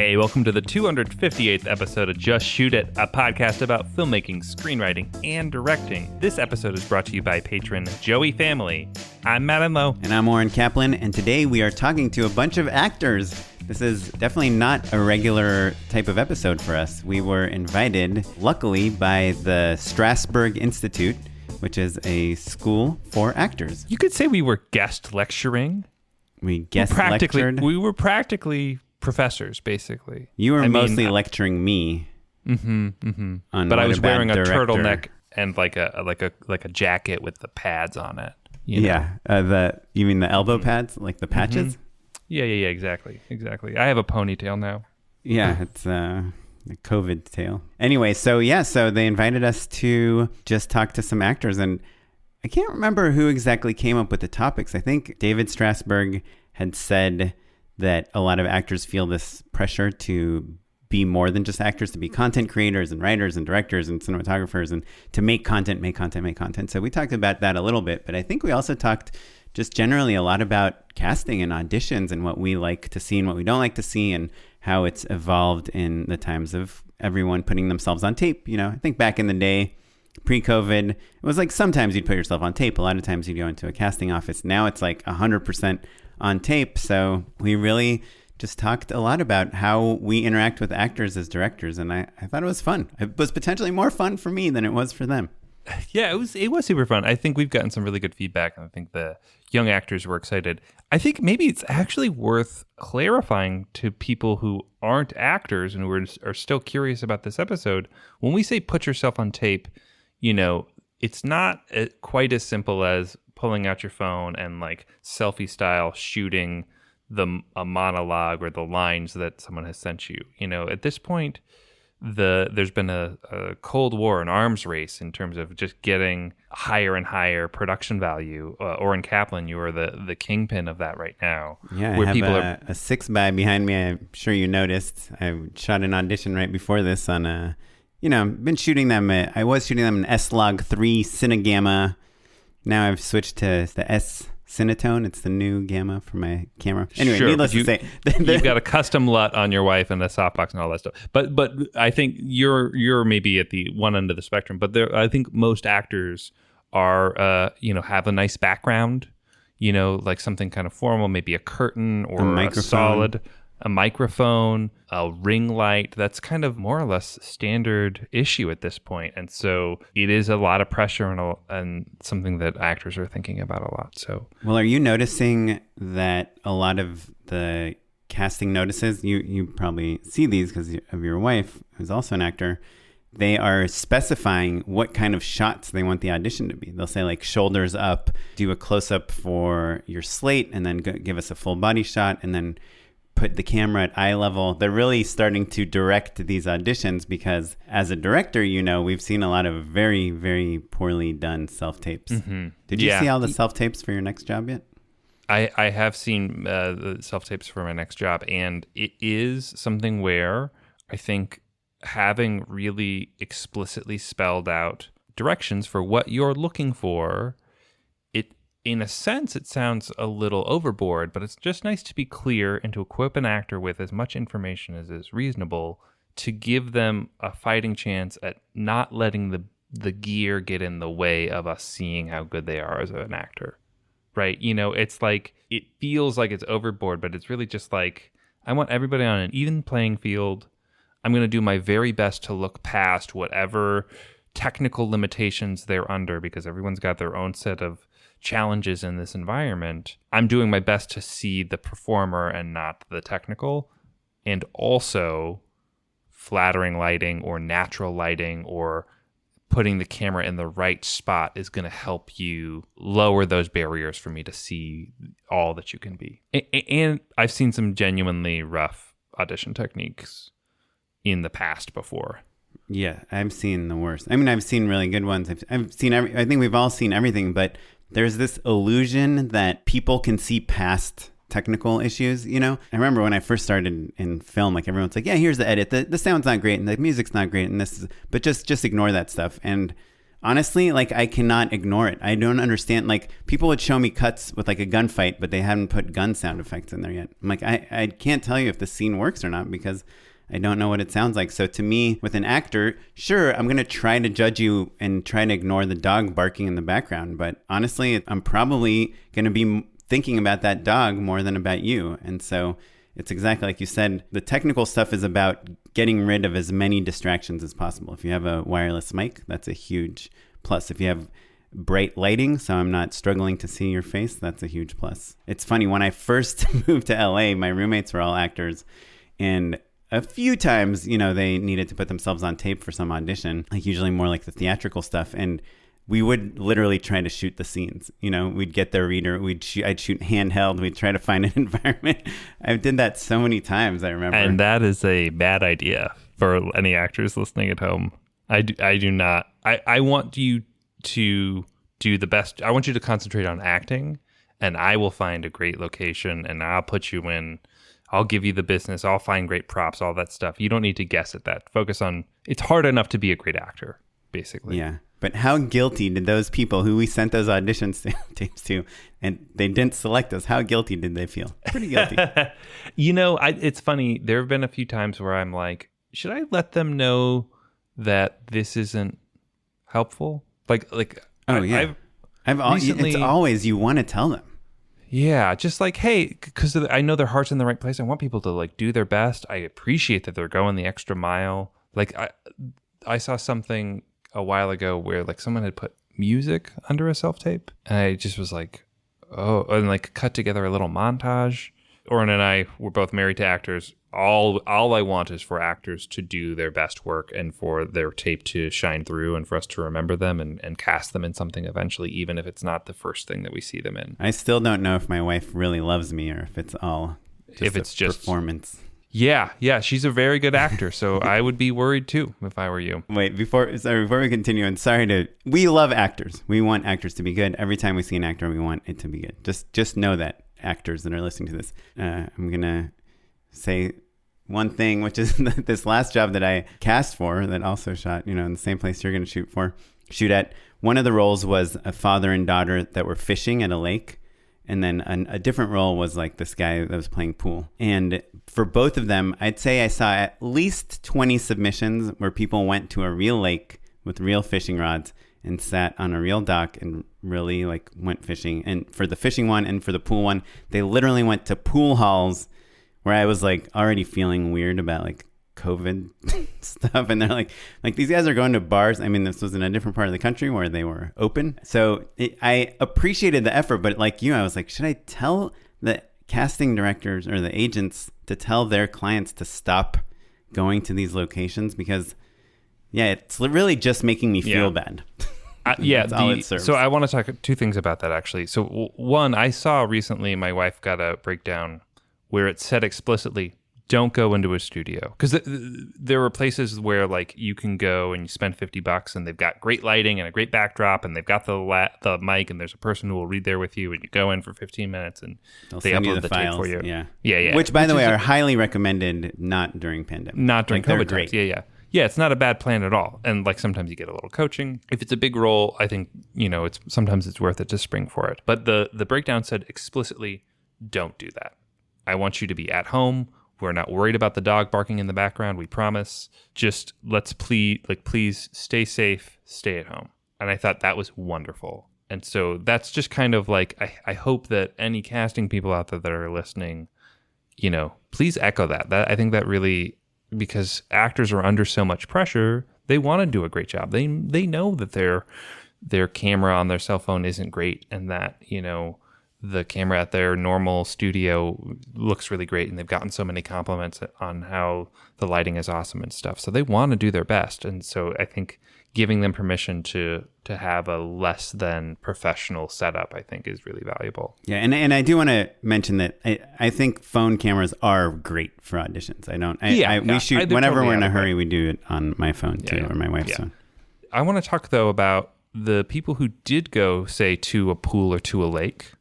Hey, welcome to the 258th episode of Just Shoot It, a podcast about filmmaking, screenwriting, and directing. This episode is brought to you by patron Joey Family. I'm Matt Enlow. And I'm Warren Kaplan, and today we are talking to a bunch of actors. This is definitely not a regular type of episode for us. We were invited, luckily, by the Strasberg Institute, which is a school for actors. You could say we were guest lecturing. We lectured. We were practically professors, basically. You were mostly lecturing me. But I was wearing a turtleneck and like a jacket with the pads on it. You mean the elbow pads, like the patches? Yeah, exactly. I have a ponytail now. Yeah, it's a COVID tail. Anyway, so they invited us to just talk to some actors, and I can't remember who exactly came up with the topics. I think David Strasberg had said that a lot of actors feel this pressure to be more than just actors, to be content creators and writers and directors and cinematographers, and to make content. So we talked about that a little bit, but I think we also talked just generally a lot about casting and auditions and what we like to see and what we don't like to see, and how it's evolved in the times of everyone putting themselves on tape. You know, I think back in the day, pre-COVID, it was like sometimes you'd put yourself on tape. A lot of times you'd go into a casting office. Now it's like 100% on tape. So we really just talked a lot about how we interact with actors as directors. And I thought it was fun. It was potentially more fun for me than it was for them. Yeah, it was super fun. I think we've gotten some really good feedback, and I think the young actors were excited. I think maybe it's actually worth clarifying to people who aren't actors and who are still curious about this episode. When we say put yourself on tape, you know, it's not quite as simple as pulling out your phone and like selfie style shooting a monologue or the lines that someone has sent you. You know, at this point, there's been a Cold War, an arms race in terms of just getting higher and higher production value. Oren Kaplan, you are the kingpin of that right now. Yeah, where I have a 6x behind me. I'm sure you noticed. I shot an audition right before this on I've been shooting them. I was shooting them in S-Log 3 Cinegamma. Now I've switched to the S Cinetone. It's the new gamma for my camera. Anyway, sure, needless to say, you've got a custom LUT on your wife and a softbox and all that stuff. But I think you're maybe at the one end of the spectrum. But I think most actors are have a nice background. You know, like something kind of formal, maybe a curtain or a microphone, a ring light. That's kind of more or less standard issue at this point. And so it is a lot of pressure and something that actors are thinking about a lot. So, well, are you noticing that a lot of the casting notices, you probably see these because of your wife, who's also an actor, they are specifying what kind of shots they want the audition to be. They'll say like shoulders up, do a close-up for your slate, and then give us a full body shot, and then put the camera at eye level. They're really starting to direct these auditions because as a director, we've seen a lot of very, very poorly done self-tapes. Did you see all the self-tapes for your next job yet? I have seen the self-tapes for my next job, and it is something where I think having really explicitly spelled out directions for what you're looking for, in a sense, it sounds a little overboard, but it's just nice to be clear and to equip an actor with as much information as is reasonable to give them a fighting chance at not letting the gear get in the way of us seeing how good they are as an actor, right? It's like, it feels like it's overboard, but it's really just like, I want everybody on an even playing field. I'm going to do my very best to look past whatever technical limitations they're under, because everyone's got their own set of challenges in this environment. I'm doing my best to see the performer and not the technical, and also flattering lighting or natural lighting or putting the camera in the right spot is going to help you lower those barriers for me to see all that you can be. And I've seen some genuinely rough audition techniques in the past before. Yeah, I've seen the worst. I mean, I've seen really good ones. I've seen I think we've all seen everything, but there's this illusion that people can see past technical issues, I remember when I first started in film, like everyone's like, yeah, here's the edit. The sound's not great and the music's not great and but just ignore that stuff. And honestly, like, I cannot ignore it. I don't understand. Like, people would show me cuts with like a gunfight, but they haven't put gun sound effects in there yet. I'm like, I can't tell you if the scene works or not because I don't know what it sounds like. So to me, with an actor, sure, I'm going to try to judge you and try to ignore the dog barking in the background. But honestly, I'm probably going to be thinking about that dog more than about you. And so it's exactly like you said. The technical stuff is about getting rid of as many distractions as possible. If you have a wireless mic, that's a huge plus. If you have bright lighting, so I'm not struggling to see your face, that's a huge plus. It's funny, when I first moved to LA, my roommates were all actors, and a few times, they needed to put themselves on tape for some audition, like usually more like the theatrical stuff. And we would literally try to shoot the scenes. We'd get their reader. I'd shoot handheld. We'd try to find an environment. I did that so many times, I remember. And that is a bad idea for any actors listening at home. I do not. I want you to do the best. I want you to concentrate on acting, and I will find a great location, and I'll put you in. I'll give you the business. I'll find great props, all that stuff. You don't need to guess at that. Focus on, it's hard enough to be a great actor, basically. Yeah. But how guilty did those people who we sent those audition tapes to, and they didn't select us, how guilty did they feel? Pretty guilty. It's funny. There have been a few times where I'm like, should I let them know that this isn't helpful? Oh, yeah. It's always, you want to tell them. Yeah, just like, hey, because I know their heart's in the right place. I want people to like do their best. I appreciate that they're going the extra mile. Like I saw something a while ago where like someone had put music under a self-tape, and I just was like, oh, and like cut together a little montage. Oren and I were both married to actors. All I want is for actors to do their best work and for their tape to shine through and for us to remember them and cast them in something eventually, even if it's not the first thing that we see them in. I still don't know if my wife really loves me or if it's all just performance. Yeah, she's a very good actor, so I would be worried too if I were you. Wait, before we continue, and we love actors. We want actors to be good. Every time we see an actor, we want it to be good. Just know that, actors that are listening to this. I'm gonna say one thing, which is this last job that I cast for, that also shot, in the same place you're gonna shoot at. One of the roles was a father and daughter that were fishing at a lake. And then a different role was like this guy that was playing pool. And for both of them, I'd say I saw at least 20 submissions where people went to a real lake with real fishing rods and sat on a real dock and really like went fishing. And for the fishing one and for the pool one, they literally went to pool halls where I was like already feeling weird about like COVID stuff. And they're like these guys are going to bars. I mean, this was in a different part of the country where they were open. So I appreciated the effort, but like you, I was like, should I tell the casting directors or the agents to tell their clients to stop going to these locations? Because it's really just making me feel bad. That's all it serves. So I want to talk two things about that actually. So one, I saw recently, my wife got a breakdown where it said explicitly, don't go into a studio, because there were places where like you can go and you spend $50 and they've got great lighting and a great backdrop and they've got the mic and there's a person who will read there with you and you go in for 15 minutes and they upload the tape for you. Yeah. Which, by the way, are highly recommended, not during pandemic. Not during COVID times. Yeah. It's not a bad plan at all. And like sometimes you get a little coaching. If it's a big role, I think sometimes it's worth it to spring for it. But the breakdown said explicitly, don't do that. I want you to be at home. We're not worried about the dog barking in the background. We promise. Just please stay safe, stay at home. And I thought that was wonderful. And so that's just kind of like, I hope that any casting people out there that are listening, please echo that. I think that really, because actors are under so much pressure, they want to do a great job. They know that their camera on their cell phone isn't great and that, the camera at their normal studio looks really great and they've gotten so many compliments on how the lighting is awesome and stuff. So they want to do their best. And so I think giving them permission to have a less than professional setup, I think is really valuable. Yeah. And I do want to mention that I think phone cameras are great for auditions. We shoot whenever we're in a hurry, we do it on my phone too, or my wife's phone. I want to talk though about the people who did go, say, to a pool or to a lake.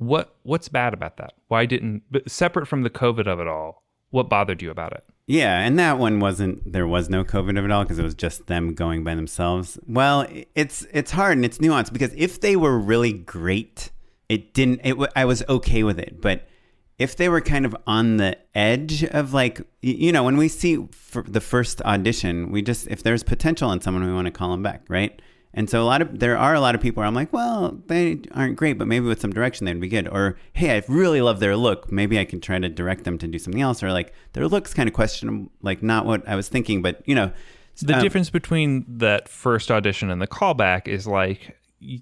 What's bad about that? Why didn't, but separate from the COVID of it all, what bothered you about it? Yeah, and that one there was no COVID at all because it was just them going by themselves. Well, it's hard and it's nuanced because if they were really great, I was okay with it. But if they were kind of on the edge of like, when we see for the first audition, if there's potential in someone, we want to call them back, right? And so there are a lot of people where I'm like, well, they aren't great, but maybe with some direction they'd be good. Or, hey, I really love their look. Maybe I can try to direct them to do something else. Or like their look's kind of questionable, like not what I was thinking, but The difference between that first audition and the callback is like,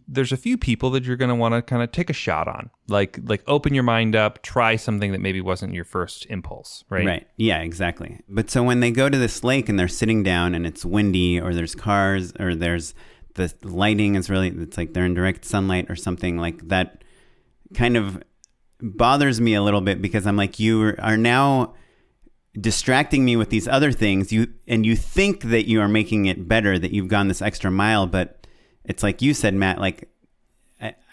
there's a few people that you're going to want to kind of take a shot on, like open your mind up, try something that maybe wasn't your first impulse, right? Right. Yeah, exactly. But so when they go to this lake and they're sitting down and it's windy or there's cars or there's the lighting is it's like they're in direct sunlight or something like that kind of bothers me a little bit because I'm like, you are now distracting me with these other things. You think that you are making it better, that you've gone this extra mile, but it's like you said, Matt, like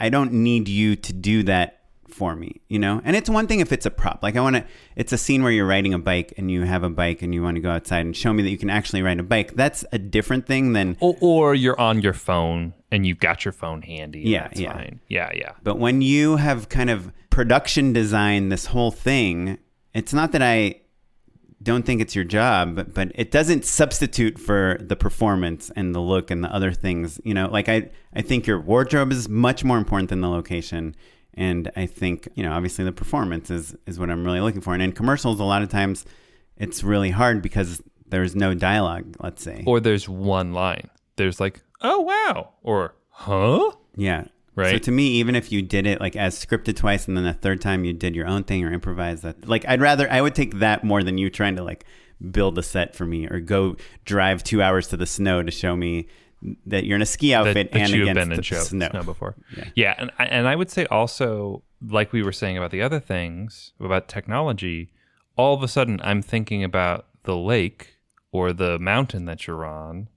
I don't need you to do that for me, And it's one thing if it's a prop. Like it's a scene where you're riding a bike and you have a bike and you want to go outside and show me that you can actually ride a bike. That's a different thing than... Or you're on your phone and you've got your phone handy. That's fine. Yeah. But when you have kind of production designed this whole thing, it's not that I don't think it's your job, but it doesn't substitute for the performance and the look and the other things. Like I think your wardrobe is much more important than the location. And I think, obviously the performance is what I'm really looking for. And in commercials, a lot of times it's really hard because there's no dialogue, let's say. Or there's one line. There's like, oh, wow. Or, huh? Yeah. Right. So to me, even if you did it like as scripted twice and then the third time you did your own thing or improvised that, like I would take that more than you trying to like build a set for me or go drive 2 hours to the snow to show me that you're in a ski outfit that and you've against been in the snow snow before. Yeah. And I would say also, like we were saying about the other things, about technology, all of a sudden I'm thinking about the lake or the mountain that you're on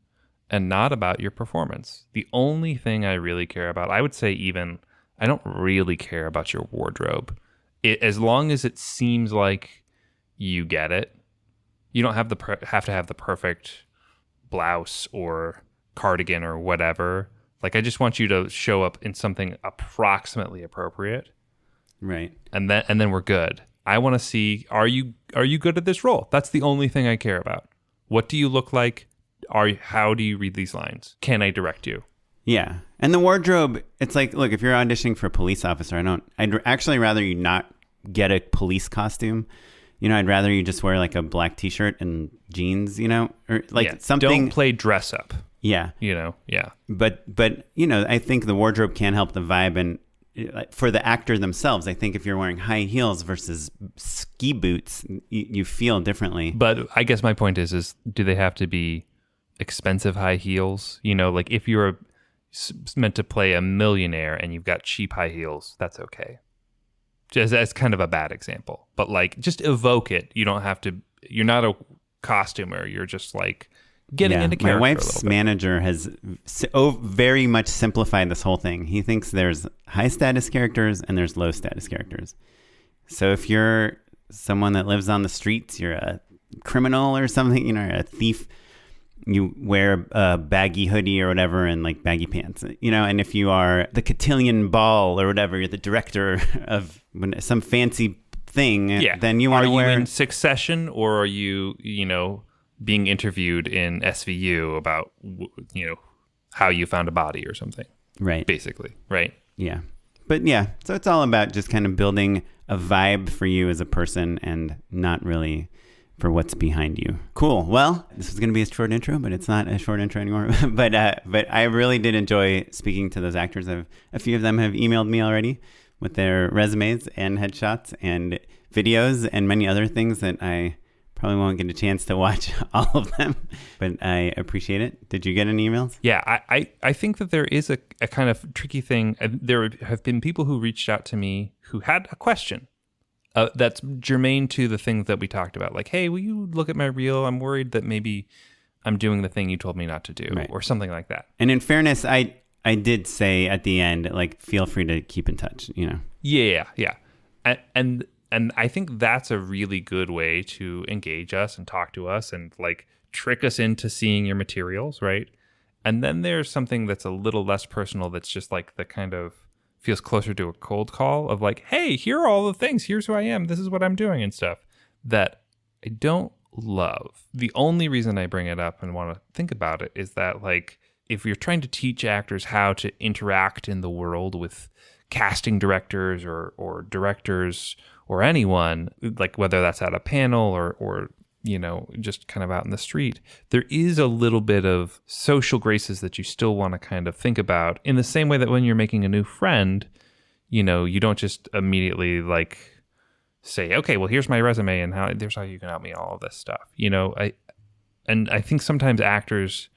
and not about your performance. The only thing I really care about, I would say even, I don't really care about your wardrobe. As long as it seems like you get it, you don't have to have the perfect blouse or cardigan or whatever. Like I just want you to show up in something approximately appropriate. Right. And then we're good. I want to see, are you good at this role? That's the only thing I care about. What do you look like? How do you read these lines? Can I direct you? Yeah. And the wardrobe, it's like, look, if you're auditioning for a police officer, I'd actually rather you not get a police costume. I'd rather you just wear like a black t-shirt and jeans, or like something. Don't play dress up. Yeah. Yeah. But I think the wardrobe can help the vibe. And for the actor themselves, I think if you're wearing high heels versus ski boots, you feel differently. But I guess my point is do they have to be expensive high heels? Like if you're meant to play a millionaire and you've got cheap high heels, that's okay. Just as kind of a bad example, but like just evoke it. You don't have to, you're not a costumer. You're just like getting into character. My wife's manager has very much simplified this whole thing. He thinks there's high status characters and there's low status characters. So if you're someone that lives on the streets, you're a criminal or something, a thief, you wear a baggy hoodie or whatever and like baggy pants, and if you are the cotillion ball or whatever, you're the director of some fancy thing, then you want to wear... Are you in Succession or are you, being interviewed in SVU about, how you found a body or something? Right. Basically, right? Yeah. But yeah, so it's all about just kind of building a vibe for you as a person and not really for what's behind you. Cool. Well, this was going to be a short intro, but it's not a short intro anymore. but I really did enjoy speaking to those actors. A few of them have emailed me already with their resumes and headshots and videos and many other things that I probably won't get a chance to watch all of them, but I appreciate it. Did you get any emails? Yeah, I think that there is a kind of tricky thing. There have been people who reached out to me who had a question that's germane to the things that we talked about. Like, hey, will you look at my reel? I'm worried that maybe I'm doing the thing you told me not to do, right, or something like that. And in fairness, I did say at the end, like, feel free to keep in touch, Yeah. And And I think that's a really good way to engage us and talk to us and like trick us into seeing your materials, right? And then there's something that's a little less personal that's just like the kind of feels closer to a cold call of like, hey, here are all the things. Here's who I am. This is what I'm doing and stuff that I don't love. The only reason I bring it up and want to think about it is that like if you're trying to teach actors how to interact in the world with casting directors or directors or anyone, like whether that's at a panel or you know, just kind of out in the street, there is a little bit of social graces that you still want to kind of think about in the same way that when you're making a new friend, you know, you don't just immediately like say, okay, well, here's my resume and here's how you can help me, all of this stuff. You know, I think sometimes actors,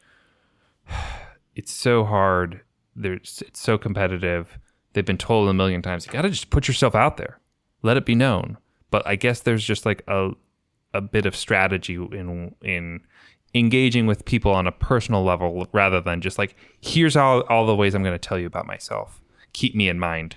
it's so hard. It's so competitive. They've been told a million times, you got to just put yourself out there, let it be known. But I guess there's just like a bit of strategy in engaging with people on a personal level rather than just like, here's all the ways I'm going to tell you about myself. Keep me in mind.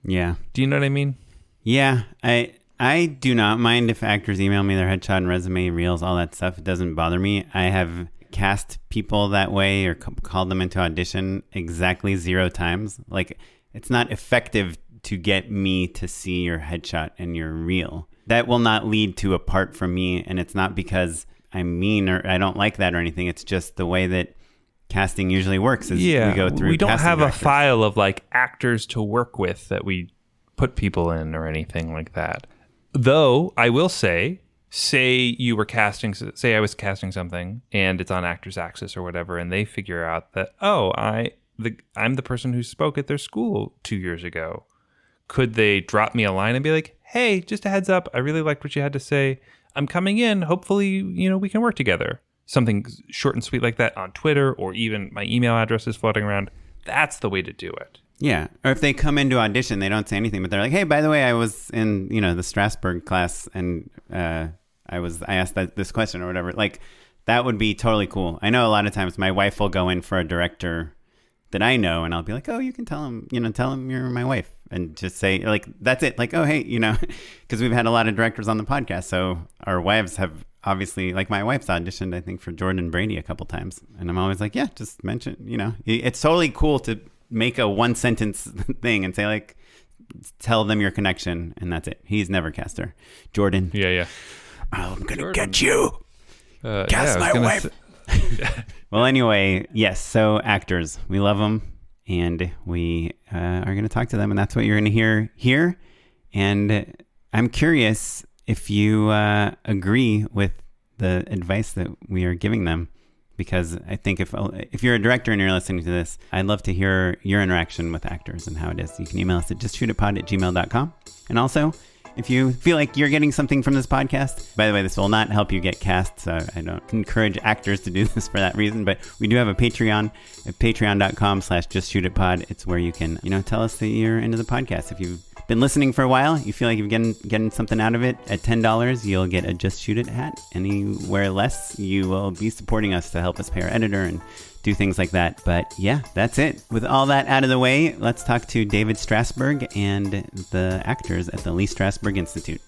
Yeah. Do you know what I mean? Yeah. I do not mind if actors email me their headshot and resume, reels, all that stuff. It doesn't bother me. I have cast people that way or called them into audition exactly 0 times. Like, it's not effective to get me to see your headshot and your reel. That will not lead to a part from me, and it's not because I'm mean or I don't like that or anything. It's just the way that casting usually works is we go through. We don't have directors. a file of like actors to work with that we put people in or anything like that. Though I will say you were casting, say I was casting something and it's on Actors Access or whatever, and they figure out that, oh, I'm the person who spoke at their school 2 years ago. Could they drop me a line and be like, hey, just a heads up, I really liked what you had to say. I'm coming in. Hopefully, you know, we can work together. Something short and sweet like that on Twitter, or even my email address is floating around. That's the way to do it. Yeah. Or if they come into audition, they don't say anything, but they're like, hey, by the way, I was in, you know, the Strasberg class and I asked this question or whatever. Like, that would be totally cool. I know a lot of times my wife will go in for a director that I know, and I'll be like, oh, you can tell him you're my wife, and just say, like, that's it. Like, oh, hey, you know, because we've had a lot of directors on the podcast. So our wives have obviously, like my wife's auditioned, I think, for Jordan Brady a couple times. And I'm always like, yeah, just mention, you know, it's totally cool to make a 1-sentence thing and say, like, tell them your connection. And that's it. He's never cast her. Jordan. Yeah. I'm going to get you. Cast my wife. Well, anyway, yes. So actors, we love them, and we are going to talk to them, and that's what you're going to hear here. And I'm curious if you agree with the advice that we are giving them, because I think if you're a director and you're listening to this, I'd love to hear your interaction with actors and how it is. You can email us at justshootitpod@gmail.com. And also, if you feel like you're getting something from this podcast, by the way, this will not help you get cast, so I don't encourage actors to do this for that reason, but we do have a Patreon at patreon.com/justshootitpod. It's where you can, you know, tell us that you're into the podcast. If you've been listening for a while, you feel like you're getting something out of it, at $10, you'll get a Just Shoot It hat. Anywhere less, you will be supporting us to help us pay our editor and do things like that. But yeah, that's it. With all that out of the way, let's talk to David Strasberg and the actors at the Lee Strasberg Institute.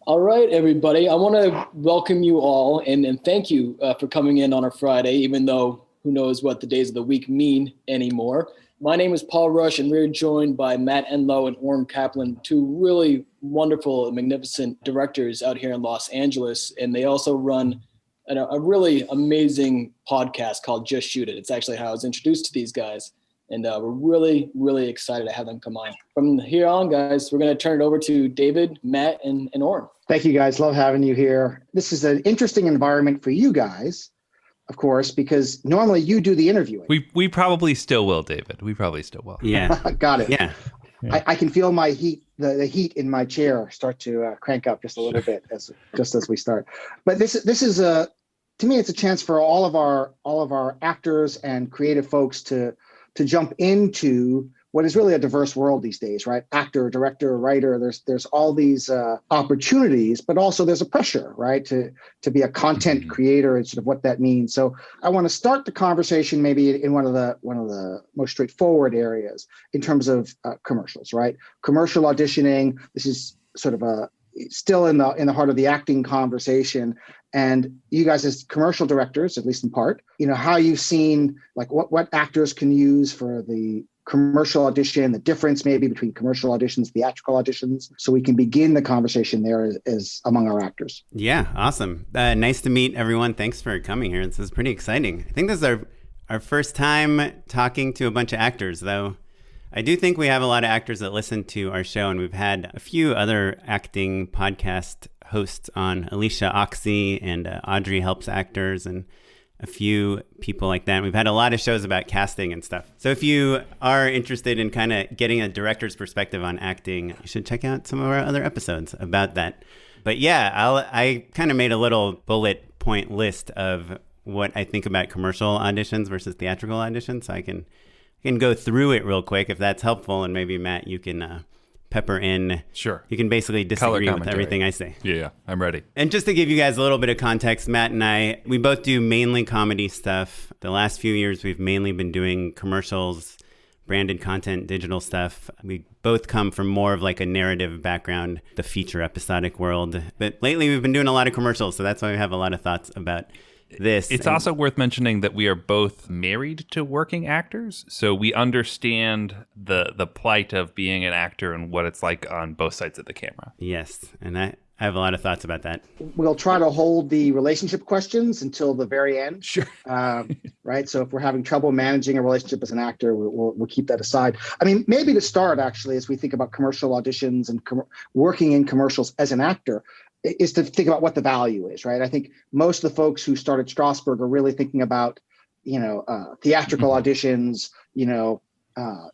All right, everybody. I want to welcome you all and thank you for coming in on a Friday, even though who knows what the days of the week mean anymore. My name is Paul Rush, and we're joined by Matt Enlow and Orm Kaplan, two really wonderful and magnificent directors out here in Los Angeles. And they also run a really amazing podcast called Just Shoot It. It's actually how I was introduced to these guys. And we're really, really excited to have them come on. From here on, guys, we're going to turn it over to David, Matt, and Orm. Thank you, guys. Love having you here. This is an interesting environment for you guys, of course, because normally you do the interviewing. We probably still will, David. We probably still will. Yeah. Got it. Yeah. I can feel my heat, the heat in my chair start to crank up just a little bit as we start. But this is to me, it's a chance for all of our actors and creative folks to jump into what is really a diverse world these days, right? Actor, director, writer, there's all these opportunities, but also there's a pressure, right? To be a content creator and sort of what that means. So I want to start the conversation maybe in one of the most straightforward areas in terms of commercials, right? Commercial auditioning. This is sort of still in the heart of the acting conversation. And you guys as commercial directors, at least in part, how you've seen like what actors can use for the commercial audition, the difference maybe between commercial auditions, theatrical auditions, so we can begin the conversation there as among our actors. Yeah, awesome. Nice to meet everyone. Thanks for coming here. This is pretty exciting. I think this is our first time talking to a bunch of actors, though. I do think we have a lot of actors that listen to our show, and we've had a few other acting podcast hosts on. Alicia Oxy and Audrey Helps Actors, and a few people like that. We've had a lot of shows about casting and stuff. So if you are interested in kind of getting a director's perspective on acting, you should check out some of our other episodes about that. But yeah, I kind of made a little bullet point list of what I think about commercial auditions versus theatrical auditions. So I can go through it real quick if that's helpful. And maybe Matt, you can pepper in. Sure. You can basically disagree with everything I say. Yeah, I'm ready. And just to give you guys a little bit of context, Matt and I, we both do mainly comedy stuff. The last few years, we've mainly been doing commercials, branded content, digital stuff. We both come from more of like a narrative background, the feature episodic world. But lately, we've been doing a lot of commercials, so that's why we have a lot of thoughts about this. It's also worth mentioning that we are both married to working actors, so we understand the plight of being an actor and what it's like on both sides of the camera. Yes, and I have a lot of thoughts about that. We'll try to hold the relationship questions until the very end. Sure. Right. So if we're having trouble managing a relationship as an actor, we'll keep that aside. I mean, maybe to start, actually, as we think about commercial auditions and working in commercials as an actor, is to think about what the value is, right? I think most of the folks who started Strasberg are really thinking about, theatrical auditions,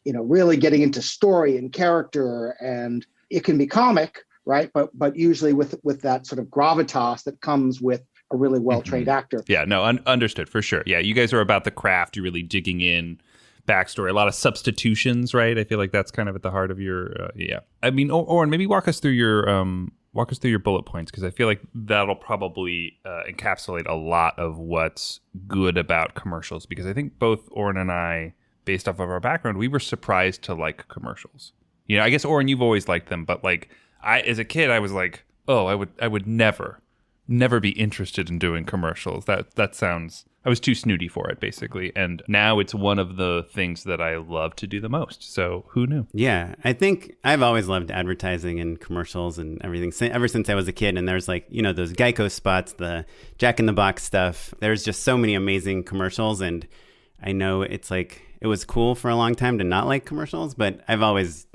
really getting into story and character, and it can be comic, right? But usually with that sort of gravitas that comes with a really well-trained actor. Yeah, no, understood for sure. Yeah, you guys are about the craft. You're really digging in backstory, a lot of substitutions, right? I feel like that's kind of at the heart of your, yeah. I mean, Oren, maybe walk us through your bullet points, because I feel like that'll probably encapsulate a lot of what's good about commercials, because I think both Oren and I, based off of our background, we were surprised to like commercials. I guess, Oren, you've always liked them, but like as a kid, I was like, oh, I would never be interested in doing commercials. That sounds, I was too snooty for it, basically. And now it's one of the things that I love to do the most. So who knew? Yeah, I think I've always loved advertising and commercials and everything ever since I was a kid. And there's like, those Geico spots, the Jack in the Box stuff. There's just so many amazing commercials. And I know it's like, it was cool for a long time to not like commercials, but I've always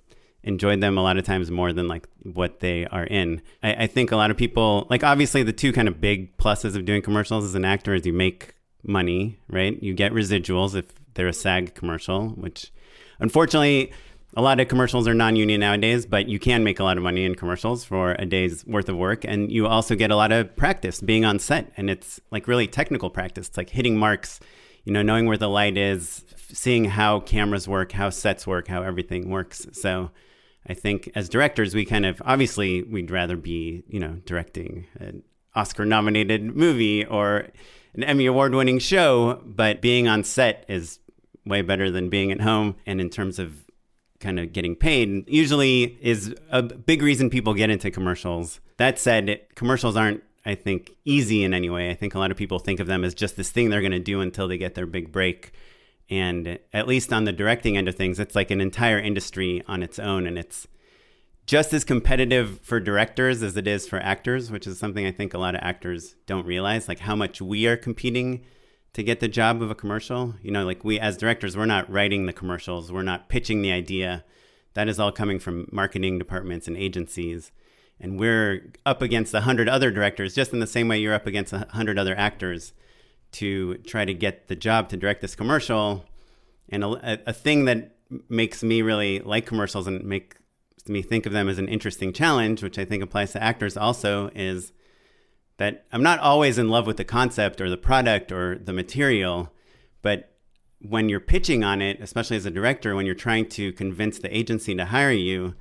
enjoyed them a lot of times more than like what they are in. I think a lot of people, like obviously the two kind of big pluses of doing commercials as an actor is you make money, right? You get residuals if they're a SAG commercial, which unfortunately a lot of commercials are non-union nowadays, but you can make a lot of money in commercials for a day's worth of work. And you also get a lot of practice being on set, and it's like really technical practice. It's like hitting marks, knowing where the light is, seeing how cameras work, how sets work, how everything works. So I think as directors, we kind of, obviously we'd rather be, directing an Oscar-nominated movie or an Emmy Award-winning show, but being on set is way better than being at home. And in terms of kind of getting paid, usually is a big reason people get into commercials. That said, commercials aren't, I think, easy in any way. I think a lot of people think of them as just this thing they're going to do until they get their big break. And at least on the directing end of things, it's like an entire industry on its own. And it's just as competitive for directors as it is for actors, which is something I think a lot of actors don't realize, like how much we are competing to get the job of a commercial. Like we as directors, we're not writing the commercials. We're not pitching the idea. That is all coming from marketing departments and agencies. And we're up against 100 other directors, just in the same way you're up against 100 other actors, to try to get the job to direct this commercial. And a thing that makes me really like commercials and makes me think of them as an interesting challenge, which I think applies to actors also, is that I'm not always in love with the concept or the product or the material, but when you're pitching on it, especially as a director, when you're trying to convince the agency to hire you,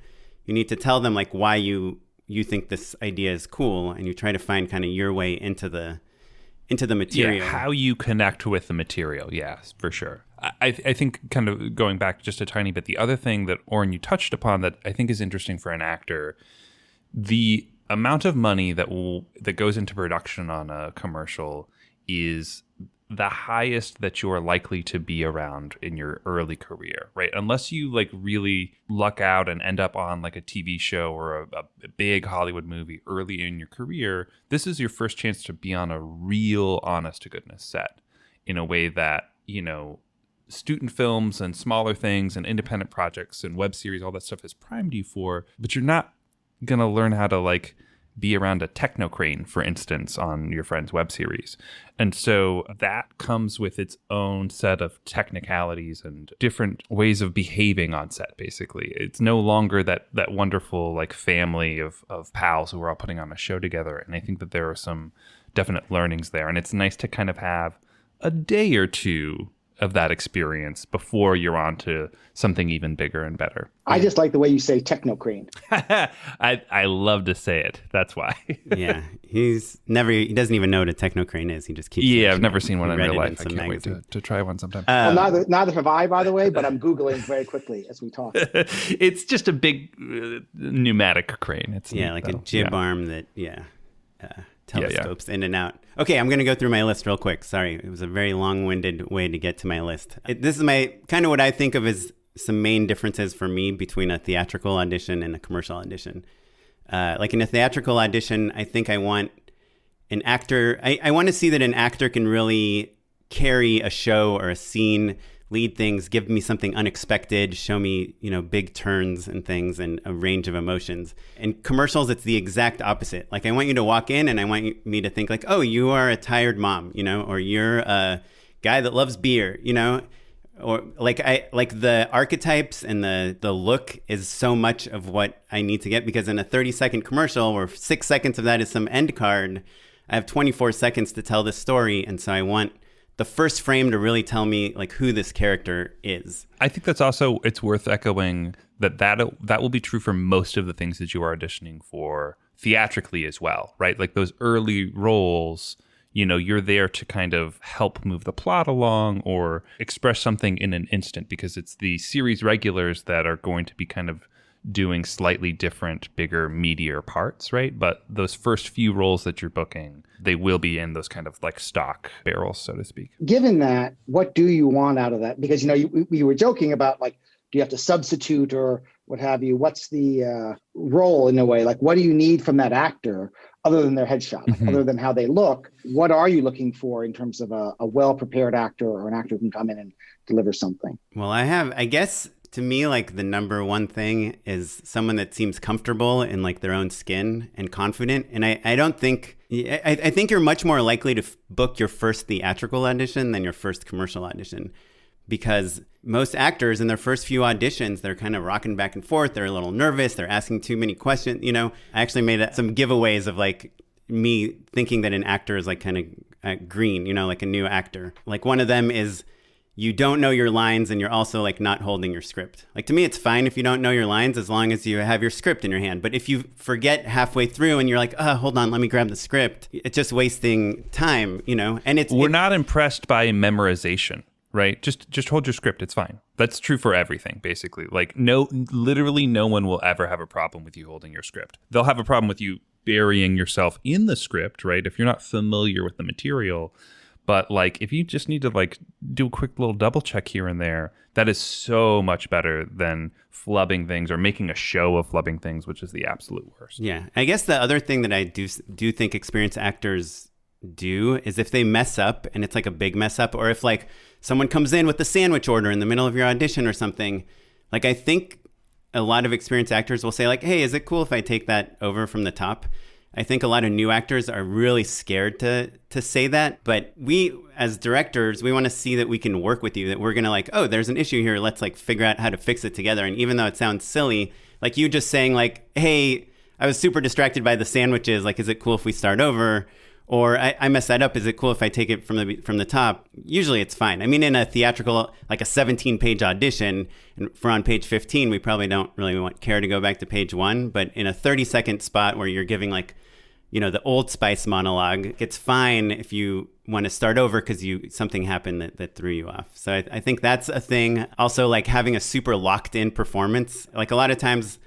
you need to tell them like why you think this idea is cool, and you try to find kind of your way into the material. Yeah, how you connect with the material. Yes, for sure. I think kind of going back just a tiny bit, the other thing that, Oren, you touched upon that I think is interesting for an actor, the amount of money that goes into production on a commercial is the highest that you are likely to be around in your early career, right? Unless you like really luck out and end up on like a TV show or a big Hollywood movie early in your career, this is your first chance to be on a real honest to goodness set in a way that, you know, student films and smaller things and independent projects and web series, all that stuff has primed you for, but you're not going to learn how to like be around a techno crane, for instance, on your friend's web series. And so that comes with its own set of technicalities and different ways of behaving on set, basically. It's no longer that wonderful like family of pals who are all putting on a show together. And I think that there are some definite learnings there. And it's nice to kind of have a day or two of that experience before you're on to something even bigger and better. I just like the way you say techno crane. I love to say it. That's why. Yeah, he doesn't even know what a techno crane is. He just keeps. Yeah, I've never seen one in read real it life. I can't magazine. wait to try one sometime. Well, neither have I, by the way, but I'm Googling very quickly as we talk. It's just a big pneumatic crane. It's yeah, like a jib arm that telescopes in and out. Okay, I'm going to go through my list real quick. Sorry, it was a very long-winded way to get to my list. This is my kind of what I think of as some main differences for me between a theatrical audition and a commercial audition. Like in a theatrical audition, I think I want an actor. I want to see that an actor can really carry a show or a scene, lead things, give me something unexpected, show me, big turns and things and a range of emotions. In commercials, it's the exact opposite. Like I want you to walk in and I want me to think like, oh, you are a tired mom, or you're a guy that loves beer, or like the archetypes and the look is so much of what I need to get, because in a 30-second commercial where 6 seconds of that is some end card, I have 24 seconds to tell this story. And so I want the first frame to really tell me like who this character is. I think that's also, it's worth echoing that will be true for most of the things that you are auditioning for theatrically as well, right? Like those early roles, you're there to kind of help move the plot along or express something in an instant, because it's the series regulars that are going to be kind of doing slightly different, bigger, meatier parts, right? But those first few roles that you're booking, they will be in those kind of like stock barrels, so to speak. Given that, what do you want out of that? Because, we were joking about like, do you have to substitute or what have you? What's the role in a way? Like, what do you need from that actor other than their headshot, like, other than how they look? What are you looking for in terms of a well-prepared actor or an actor who can come in and deliver something? Well, I guess to me, like the number one thing is someone that seems comfortable in like their own skin and confident. And I don't think, I think you're much more likely to book your first theatrical audition than your first commercial audition, because most actors in their first few auditions, they're kind of rocking back and forth. They're a little nervous. They're asking too many questions. I actually made some giveaways of like me thinking that an actor is like kind of green, like a new actor. Like one of them is, you don't know your lines and you're also like not holding your script. Like to me, it's fine if you don't know your lines as long as you have your script in your hand. But if you forget halfway through and you're like, hold on, let me grab the script, it's just wasting time, And we're not impressed by memorization, right? Just hold your script. It's fine. That's true for everything, basically. Like literally no one will ever have a problem with you holding your script. They'll have a problem with you burying yourself in the script, right? If you're not familiar with the material. But like, if you just need to like do a quick little double check here and there, that is so much better than flubbing things or making a show of flubbing things, which is the absolute worst. Yeah. I guess the other thing that I do think experienced actors do is if they mess up and it's like a big mess up, or if like someone comes in with the sandwich order in the middle of your audition or something, like I think a lot of experienced actors will say like, hey, is it cool if I take that over from the top? I think a lot of new actors are really scared to say that. But we, as directors, we want to see that we can work with you, that we're going to like, oh, there's an issue here. Let's like figure out how to fix it together. And even though it sounds silly, like you just saying like, hey, I was super distracted by the sandwiches. Like, is it cool if we start over? Or I mess that up. Is it cool if I take it from the top? Usually it's fine. I mean, in a theatrical, like a 17-page audition, and for on page 15, we probably don't really care to go back to page 1. But in a 30-second spot where you're giving like, the Old Spice monologue, it's fine if you want to start over because something happened that threw you off. So I think that's a thing. Also, like having a super locked-in performance. Like a lot of times,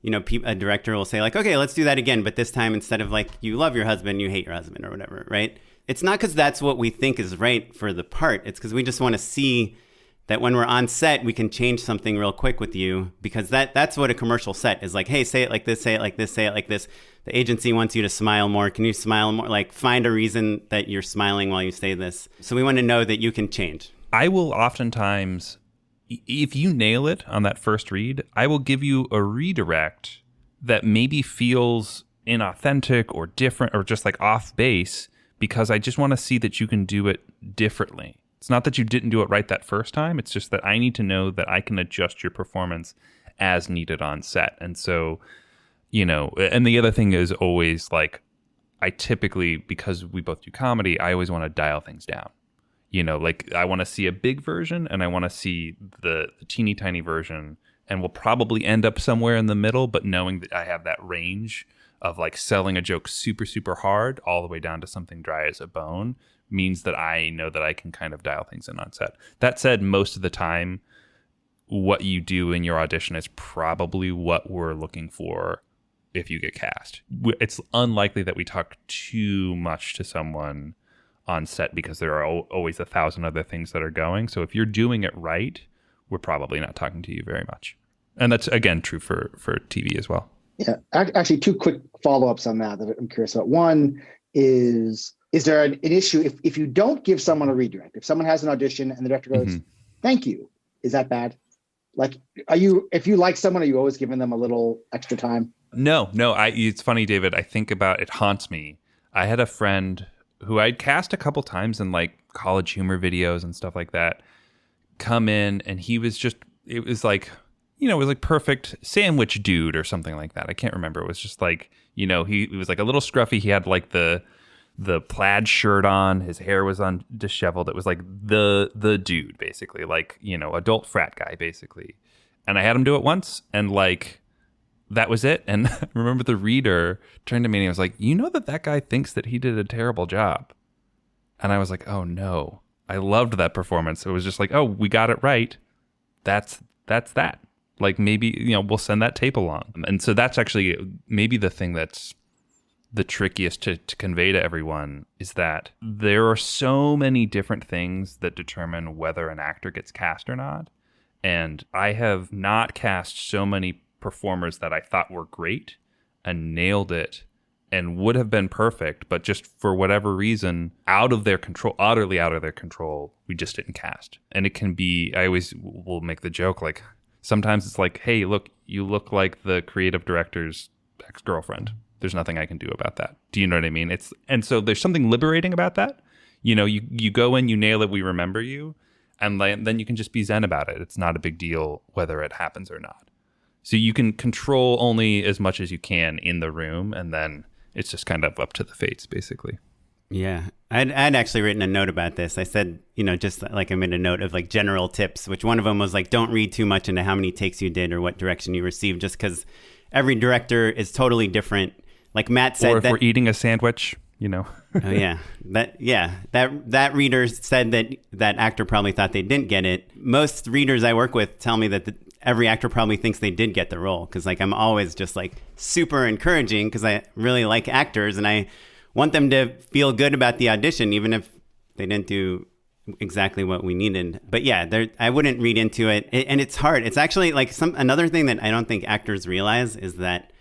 a director will say like, okay, let's do that again. But this time, instead of like, you love your husband, you hate your husband or whatever, right? It's not because that's what we think is right for the part. It's because we just want to see that when we're on set, we can change something real quick with you, because that's what a commercial set is like. Hey, say it like this, say it like this, say it like this. The agency wants you to smile more. Can you smile more? Like find a reason that you're smiling while you say this. So we want to know that you can change. I will oftentimes, if you nail it on that first read, I will give you a redirect that maybe feels inauthentic or different or just like off base, because I just want to see that you can do it differently. It's not that you didn't do it right that first time. It's just that I need to know that I can adjust your performance as needed on set. And so, and the other thing is always like, I typically, because we both do comedy, I always want to dial things down. Like I want to see a big version and I want to see the teeny tiny version, and we'll probably end up somewhere in the middle, but knowing that I have that range of like selling a joke super, super hard all the way down to something dry as a bone means that I know that I can kind of dial things in on set. That said, most of the time, what you do in your audition is probably what we're looking for if you get cast. It's unlikely that we talk too much to someone on set because there are always 1,000 other things that are going. So if you're doing it right, we're probably not talking to you very much. And that's, again, true for TV as well. Yeah, actually, 2 quick follow-ups on that I'm curious about. One is there an issue if you don't give someone a redirect? If someone has an audition and the director goes, thank you, is that bad? Like, if you like someone, are you always giving them a little extra time? No. It's funny, David. I think about it, haunts me. I had a friend who I'd cast a couple times in like college humor videos and stuff like that come in, and he was just, it was like perfect sandwich dude or something like that. I can't remember. It was just like, he was like a little scruffy. He had like the plaid shirt on, his hair was disheveled. It was like the dude, basically, like, adult frat guy, basically. And I had him do it once, and like, that was it. And I remember the reader turned to me and he was like, that guy thinks that he did a terrible job. And I was like, oh no, I loved that performance. It was just like, oh, we got it right. That's that. Like, maybe, we'll send that tape along. And so that's actually maybe the thing that's the trickiest to convey to everyone, is that there are so many different things that determine whether an actor gets cast or not. And I have not cast so many performers that I thought were great and nailed it and would have been perfect, but just for whatever reason, out of their control, utterly out of their control, we just didn't cast. And it can be, I always will make the joke, like, sometimes it's like, hey, look, you look like the creative director's ex-girlfriend. There's nothing I can do about that. Do you know what I mean? And so there's something liberating about that. You go in, you nail it, we remember you, and then you can just be zen about it. It's not a big deal whether it happens or not. So you can control only as much as you can in the room, and then it's just kind of up to the fates, basically. Yeah. I'd actually written a note about this. I said, just like I made a note of like general tips, which one of them was like, don't read too much into how many takes you did or what direction you received, just because every director is totally different. Like Matt said, or if we're eating a sandwich, Oh yeah. That reader said that actor probably thought they didn't get it. Most readers I work with tell me that every actor probably thinks they did get the role, because like I'm always just like super encouraging, because I really like actors and I want them to feel good about the audition, even if they didn't do exactly what we needed. But yeah, I wouldn't read into it. And it's hard. It's actually like another thing that I don't think actors realize is that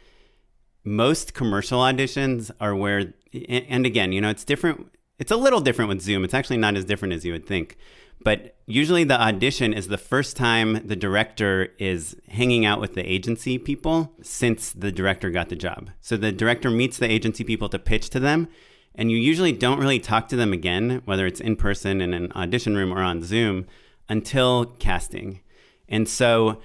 most commercial auditions are where, and again, it's different. It's a little different with Zoom. It's actually not as different as you would think. But usually the audition is the first time the director is hanging out with the agency people since the director got the job. So the director meets the agency people to pitch to them, and you usually don't really talk to them again, whether it's in person in an audition room or on Zoom, until casting. And so,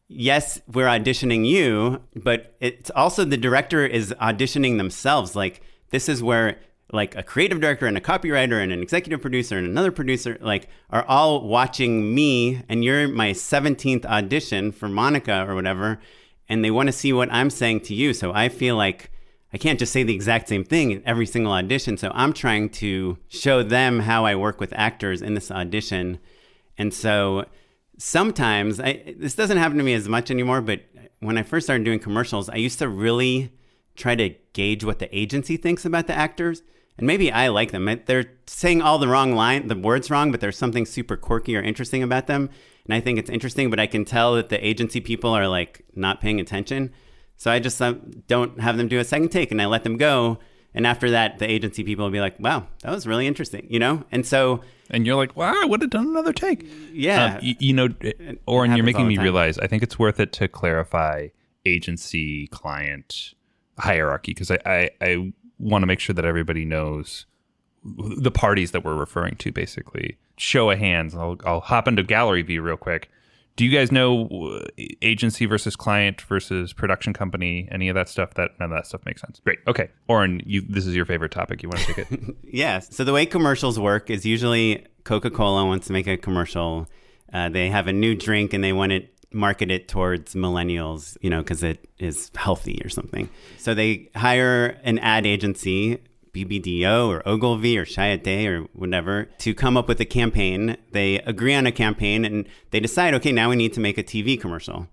yes, we're auditioning you, but it's also the director is auditioning themselves. Like, this is where like a creative director and a copywriter and an executive producer and another producer, like, are all watching me, and you're my 17th audition for Monica or whatever, and they want to see what I'm saying to you. So I feel like I can't just say the exact same thing in every single audition. So I'm trying to show them how I work with actors in this audition. And so sometimes, this doesn't happen to me as much anymore, but when I first started doing commercials, I used to really try to gauge what the agency thinks about the actors. And maybe I like them. They're saying all the words wrong, but there's something super quirky or interesting about them. And I think it's interesting, but I can tell that the agency people are like not paying attention. So I just don't have them do a second take, and I let them go. And after that, the agency people will be like, wow, that was really interesting, And so... And you're like, wow, I would have done another take. Yeah. Oren, you're making me realize, I think it's worth it to clarify agency client hierarchy, because I want to make sure that everybody knows the parties that we're referring to, basically. Show of hands. I'll hop into gallery view real quick. Do you guys know agency versus client versus production company? Any of that stuff? None of that stuff makes sense. Great. Okay. Oren, this is your favorite topic. You want to take it? Yeah. So the way commercials work is usually Coca-Cola wants to make a commercial. They have a new drink and they want to market it towards millennials, because it is healthy or something. So they hire an ad agency, BBDO or Ogilvy or Chiat or whatever, to come up with a campaign. They agree on a campaign and they decide, okay, now we need to make a TV commercial.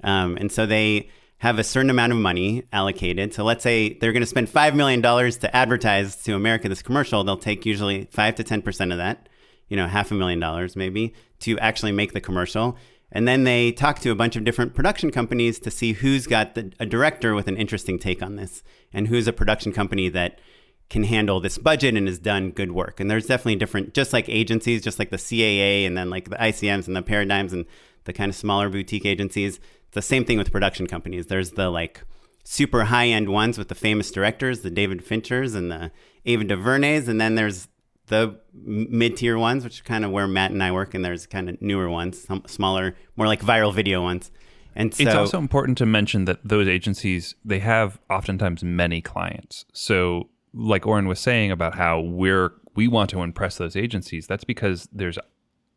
And so they have a certain amount of money allocated. So let's say they're going to spend $5 million to advertise to America this commercial. They'll take usually 5 to 10% of that, $500,000 maybe, to actually make the commercial. And then they talk to a bunch of different production companies to see who's got a director with an interesting take on this and who's a production company that can handle this budget and has done good work. And there's definitely different, just like agencies, just like the CAA and then like the ICMs and the Paradigms and the kind of smaller boutique agencies. It's the same thing with production companies. There's the like super high-end ones with the famous directors, the David Finchers and the Ava DuVernays. And then there's the mid-tier ones, which is kind of where Matt and I work. And there's kind of newer ones, some smaller, more like viral video ones. And so, it's also important to mention that those agencies, they have oftentimes many clients. So like Oren was saying about how we want to impress those agencies, that's because there's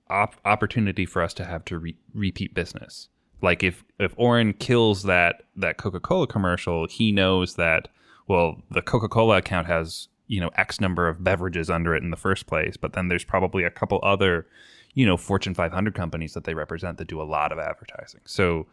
opportunity for us to have to repeat business. Like if Oren kills that Coca-Cola commercial, he knows that, well, the Coca-Cola account has, X number of beverages under it in the first place, but then there's probably a couple other, Fortune 500 companies that they represent that do a lot of advertising. So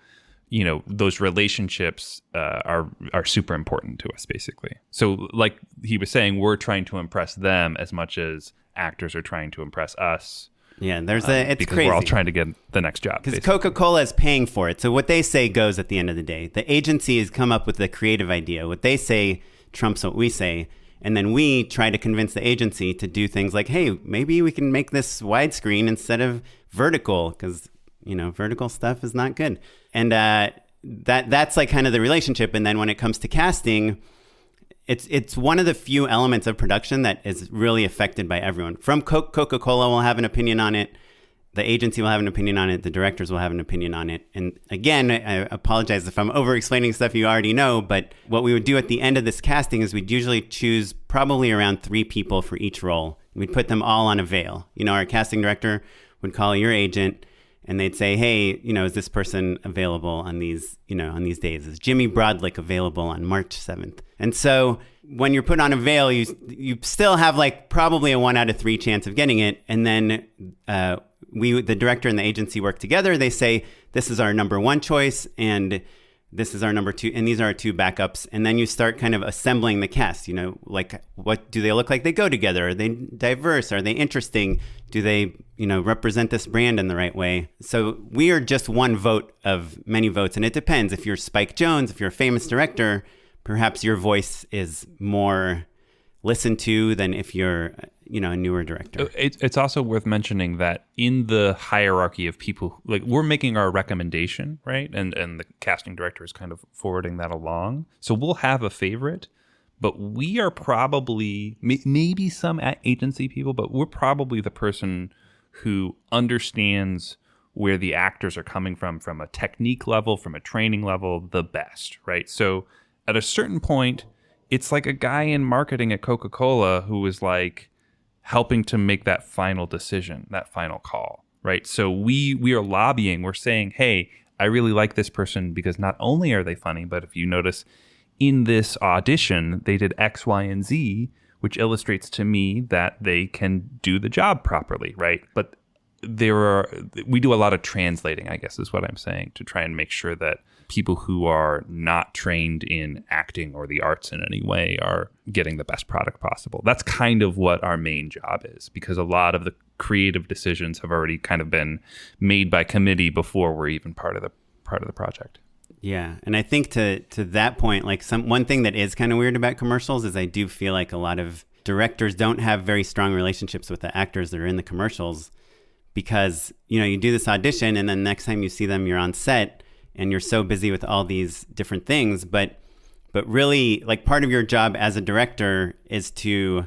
those relationships are super important to us, basically. So like he was saying, we're trying to impress them as much as actors are trying to impress us. Yeah, it's because crazy. We're all trying to get the next job. Because Coca-Cola is paying for it. So what they say goes at the end of the day. The agency has come up with the creative idea. What they say trumps what we say. And then we try to convince the agency to do things like, hey, maybe we can make this widescreen instead of vertical, because vertical stuff is not good. And that's like kind of the relationship. And then when it comes to casting, it's one of the few elements of production that is really affected by everyone. From Coca-Cola will have an opinion on it. The agency will have an opinion on it. The directors will have an opinion on it. And again, I apologize if I'm over-explaining stuff you already know, but what we would do at the end of this casting is we'd usually choose probably around 3 people for each role. We'd put them all on a veil. Our casting director would call your agent and they'd say, hey, is this person available on these days? Is Jimmy Brodlick available on March 7th? And so when you're put on a veil, you still have like probably a 1 out of 3 chance of getting it. And then the director and the agency work together. They say, this is our number 1 choice and this is our number 2, and these are our 2 backups. And then you start kind of assembling the cast, like what do they look like? They go together. Are they diverse? Are they interesting? Do they, represent this brand in the right way? So we are just 1 vote of many votes. And it depends. If you're Spike Jonze, if you're a famous director, perhaps your voice is more listened to than if you're, a newer director. It's also worth mentioning that in the hierarchy of people, like we're making our recommendation, right? And the casting director is kind of forwarding that along. So we'll have a favorite, but we are probably, maybe some agency people, but we're probably the person who understands where the actors are coming from a technique level, from a training level, the best, right? So at a certain point, it's like a guy in marketing at Coca-Cola who was like helping to make that final decision, that final call, right? So we are lobbying. We're saying, hey, I really like this person because not only are they funny, but if you notice in this audition, they did X, Y, and Z, which illustrates to me that they can do the job properly, right? But we do a lot of translating, I guess is what I'm saying, to try and make sure that people who are not trained in acting or the arts in any way are getting the best product possible. That's kind of what our main job is, because a lot of the creative decisions have already kind of been made by committee before we're even part of the project. Yeah, and I think to that point, like one thing that is kind of weird about commercials is I do feel like a lot of directors don't have very strong relationships with the actors that are in the commercials, because you do this audition and then next time you see them, you're on set and you're so busy with all these different things, but really, like, part of your job as a director is to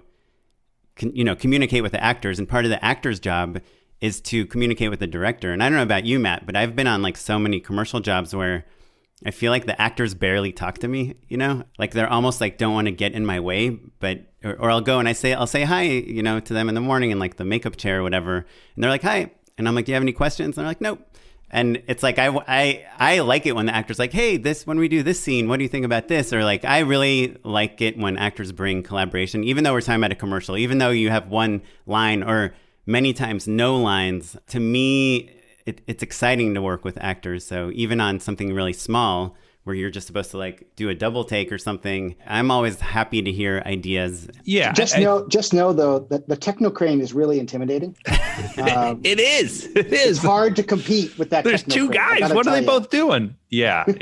communicate with the actors, and part of the actor's job is to communicate with the director. And I don't know about you, Matt, but I've been on like so many commercial jobs where I feel like the actors barely talk to me, like they're almost like don't want to get in my way, but or I'll go and I'll say hi, to them in the morning in like the makeup chair or whatever, and they're like, hi, and I'm like, do you have any questions? And they're like, nope. And it's like I like it when the actor's like, hey, when we do this scene, what do you think about this? Or like, I really like it when actors bring collaboration, even though we're talking about a commercial, even though you have one line or many times no lines. To me, it's exciting to work with actors. So even on something really small where you're just supposed to like do a double take or something, I'm always happy to hear ideas. Yeah. Just know though that the technocrane is really intimidating. It is. It's hard to compete with that. There's two guys. What are they both doing? Yeah. Is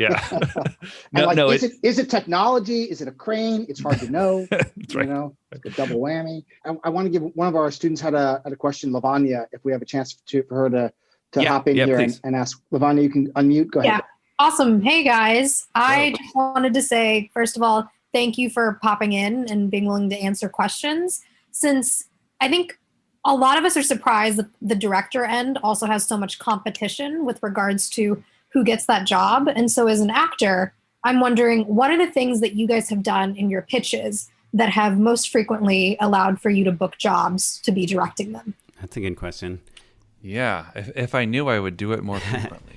it technology? Is it a crane? It's hard to know. That's right. It's a double whammy. I want to give one of our students had a question, Lavanya, if we have a chance for her to hop in here and ask. Lavanya, you can unmute. Go ahead. Yeah. Awesome. Hey, guys. I just wanted to say, first of all, thank you for popping in and being willing to answer questions, since I think a lot of us are surprised that the director end also has so much competition with regards to who gets that job. And so as an actor, I'm wondering, what are the things that you guys have done in your pitches that have most frequently allowed for you to book jobs to be directing them? That's a good question. Yeah. If I knew, I would do it more frequently.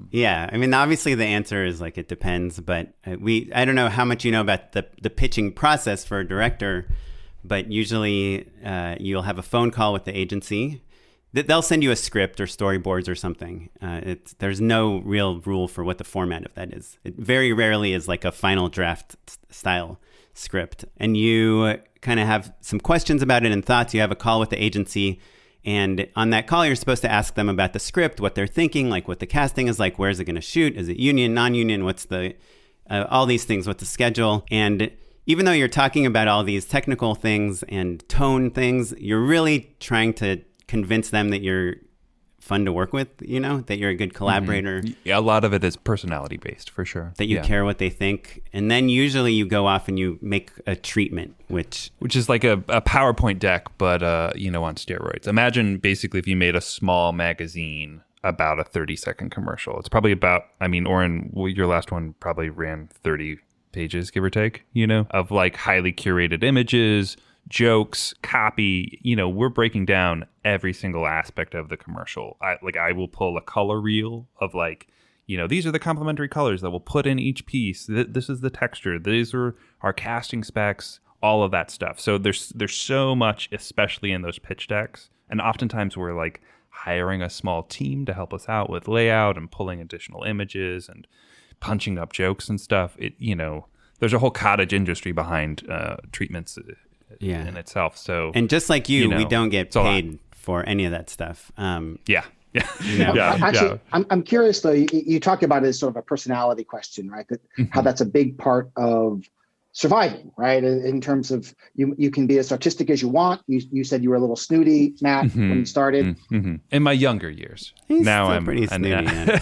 Yeah, I mean, obviously the answer is like it depends, but I don't know how much you know about the pitching process for a director, but usually you'll have a phone call with the agency. They'll send you a script or storyboards or something. There's no real rule for what the format of that is. It very rarely is like a final draft style script, and you kind of have some questions about it and thoughts. You have a call with the agency. And on that call, you're supposed to ask them about the script, what they're thinking, like what the casting is like, where's it going to shoot? Is it union, non-union? What's all these things, what's the schedule? And even though you're talking about all these technical things and tone things, you're really trying to convince them that you're fun to work with, that you're a good collaborator. Mm-hmm. Yeah, a lot of it is personality based, for sure. That you care what they think. And then usually you go off and you make a treatment, which is like a PowerPoint deck, but on steroids. Imagine basically if you made a small magazine about a 30-second commercial. It's probably about, Oren, your last one probably ran 30 pages, give or take, of like highly curated images, jokes, copy. We're breaking down every single aspect of the commercial. I will pull a color reel of like, these are the complementary colors that we'll put in each piece. This is the texture. These are our casting specs, all of that stuff. So there's so much, especially in those pitch decks. And oftentimes we're like hiring a small team to help us out with layout and pulling additional images and punching up jokes and stuff. There's a whole cottage industry behind treatments in itself. So, and just like we don't get paid for any of that stuff. Actually, I'm curious though. You talk about it as sort of a personality question, right? That how that's a big part of surviving, right? In terms of you can be as artistic as you want. You said you were a little snooty, Matt, when you started. Mm-hmm. In my younger years. Now I'm pretty snooty.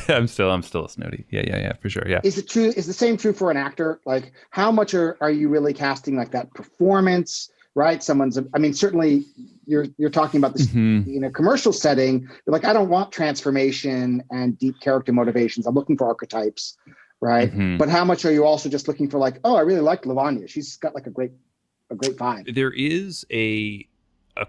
I'm still snooty. Yeah, for sure. Yeah. Is it true? Is the same true for an actor? Like, how much are you really casting like that performance? Right? Certainly you're talking about this in a commercial setting. You're like, I don't want transformation and deep character motivations. I'm looking for archetypes. right? But how much are you also just looking for like, oh, I really like Lavanya. She's got like a great vibe. There is a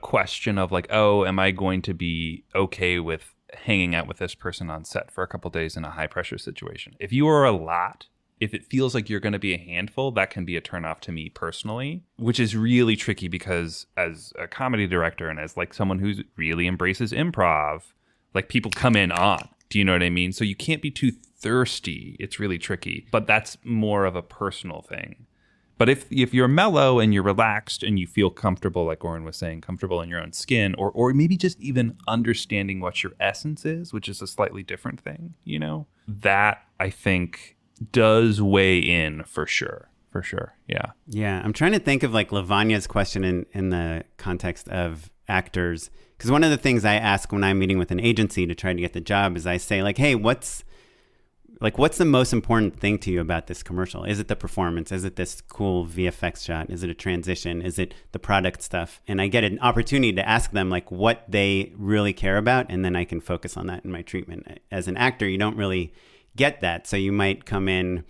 question of like, oh, am I going to be okay with hanging out with this person on set for a couple days in a high pressure situation? If you are a lot, if it feels like you're going to be a handful, that can be a turnoff to me personally, which is really tricky because as a comedy director and as like someone who really embraces improv, like people come in on. Do you know what I mean? So you can't be too thirsty. It's really tricky, but that's more of a personal thing. But if you're mellow and you're relaxed and you feel comfortable, like Oren was saying, comfortable in your own skin, or maybe just even understanding what your essence is, which is a slightly different thing, you know, that I think does weigh in for sure. For sure. Yeah. Yeah. I'm trying to think of like Lavanya's question in the context of actors. Because one of the things I ask when I'm meeting with an agency to try to get the job is I say like, hey, what's the most important thing to you about this commercial? Is it the performance? Is it this cool VFX shot? Is it a transition? Is it the product stuff? And I get an opportunity to ask them like what they really care about, and then I can focus on that in my treatment. As an actor, you don't really get that. So you might come in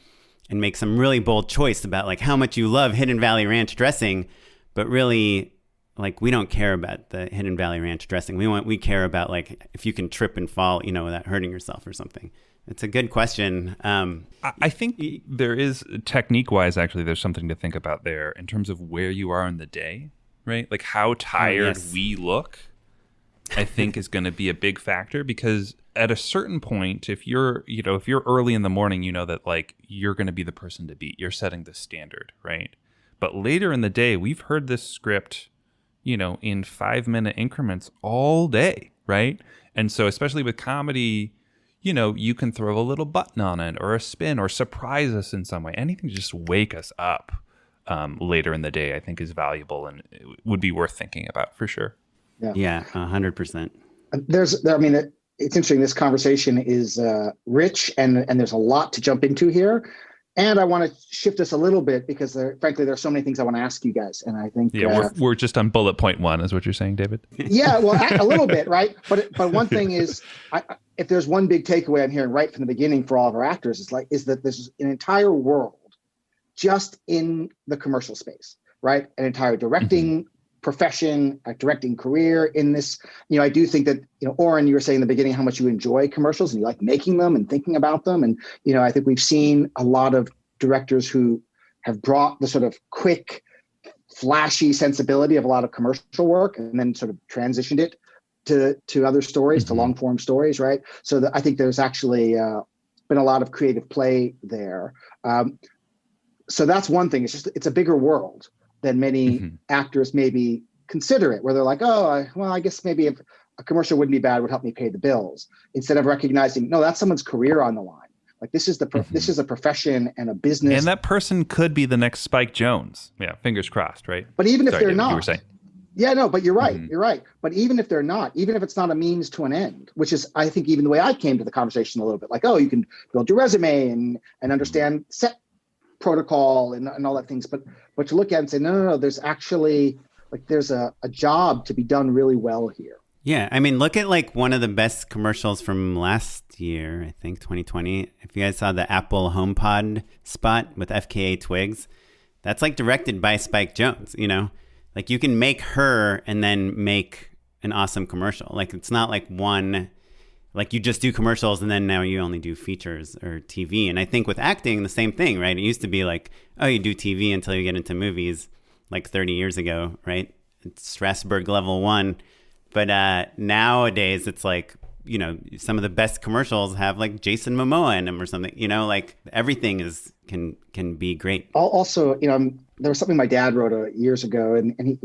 and make some really bold choice about like how much you love Hidden Valley Ranch dressing, but really like we don't care about the Hidden Valley Ranch dressing. We care about like if you can trip and fall, you know, without hurting yourself or something. It's a good question. I think there is, technique-wise, actually, there's something to think about there in terms of where you are in the day, right? Like how tired we look, I think is going to be a big factor because at a certain point, if you're early in the morning, you know that like you're going to be the person to beat. You're setting the standard, right? But later in the day, we've heard this script, you know, in 5-minute increments all day, right? And so especially with comedy, you know, you can throw a little button on it or a spin or surprise us in some way. Anything to just wake us up later in the day, I think is valuable and it would be worth thinking about for sure. Yeah, 100%. It's interesting. This conversation is rich and there's a lot to jump into here. And I want to shift us a little bit because frankly, there's so many things I want to ask you guys. And I think we're just on bullet point 1 is what you're saying, David. Yeah, well, a little bit, right? But one thing is, if there's one big takeaway I'm hearing right from the beginning for all of our actors is that there's an entire world just in the commercial space, right? An entire directing profession, a directing career in this. You know, I do think that, you know, Oren, you were saying in the beginning how much you enjoy commercials and you like making them and thinking about them. And, you know, I think we've seen a lot of directors who have brought the sort of quick, flashy sensibility of a lot of commercial work and then sort of transitioned it to other stories, to long form stories, right? So I think there's actually been a lot of creative play there. So that's one thing. It's a bigger world than many actors maybe consider it, where they're like, I guess maybe if a commercial wouldn't be bad, would help me pay the bills, instead of recognizing, no, that's someone's career on the line. Like this is this is a profession and a business. And that person could be the next Spike Jonze. Yeah, fingers crossed, right? But even if they're David, not, you were saying. Yeah, no, but you're right. You're right. But even if they're not, even if it's not a means to an end, which is, I think, even the way I came to the conversation a little bit, like, oh, you can build your resume and understand set protocol and all that things. But to look at it and say, no, there's actually like there's a job to be done really well here. Yeah, I mean, look at like one of the best commercials from last year, I think 2020. If you guys saw the Apple HomePod spot with FKA Twigs, that's like directed by Spike Jonze, you know? Like you can make her and then make an awesome commercial. Like it's not like one, like you just do commercials and then now you only do features or TV. And I think with acting, the same thing, right? It used to be like, oh, you do TV until you get into movies like 30 years ago, right? It's Strasberg level 1. But nowadays it's like, you know, some of the best commercials have like Jason Momoa in them or something, you know, like everything can be great. Also, you know, there was something my dad wrote years ago and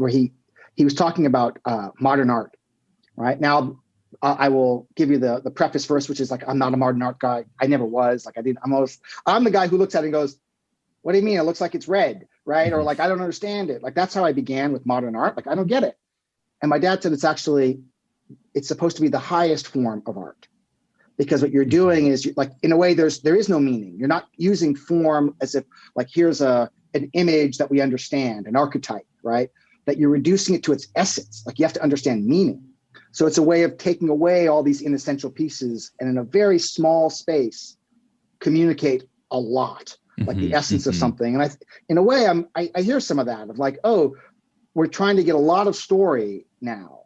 he was talking about modern art, right? Now, I will give you the preface first, which is like, I'm not a modern art guy. I never was. Like I'm the guy who looks at it and goes, what do you mean? It looks like it's red, right? Or like, I don't understand it. Like, that's how I began with modern art. Like, I don't get it. And my dad said, it's supposed to be the highest form of art, because what you're doing is like, in a way, there is no meaning. You're not using form as if like, here's an image that we understand, an archetype, right? That you're reducing it to its essence. Like you have to understand meaning. So it's a way of taking away all these inessential pieces and in a very small space, communicate a lot, like the Mhm, essence of mhm. something. And in a way, I hear some of that of like, oh, we're trying to get a lot of story now.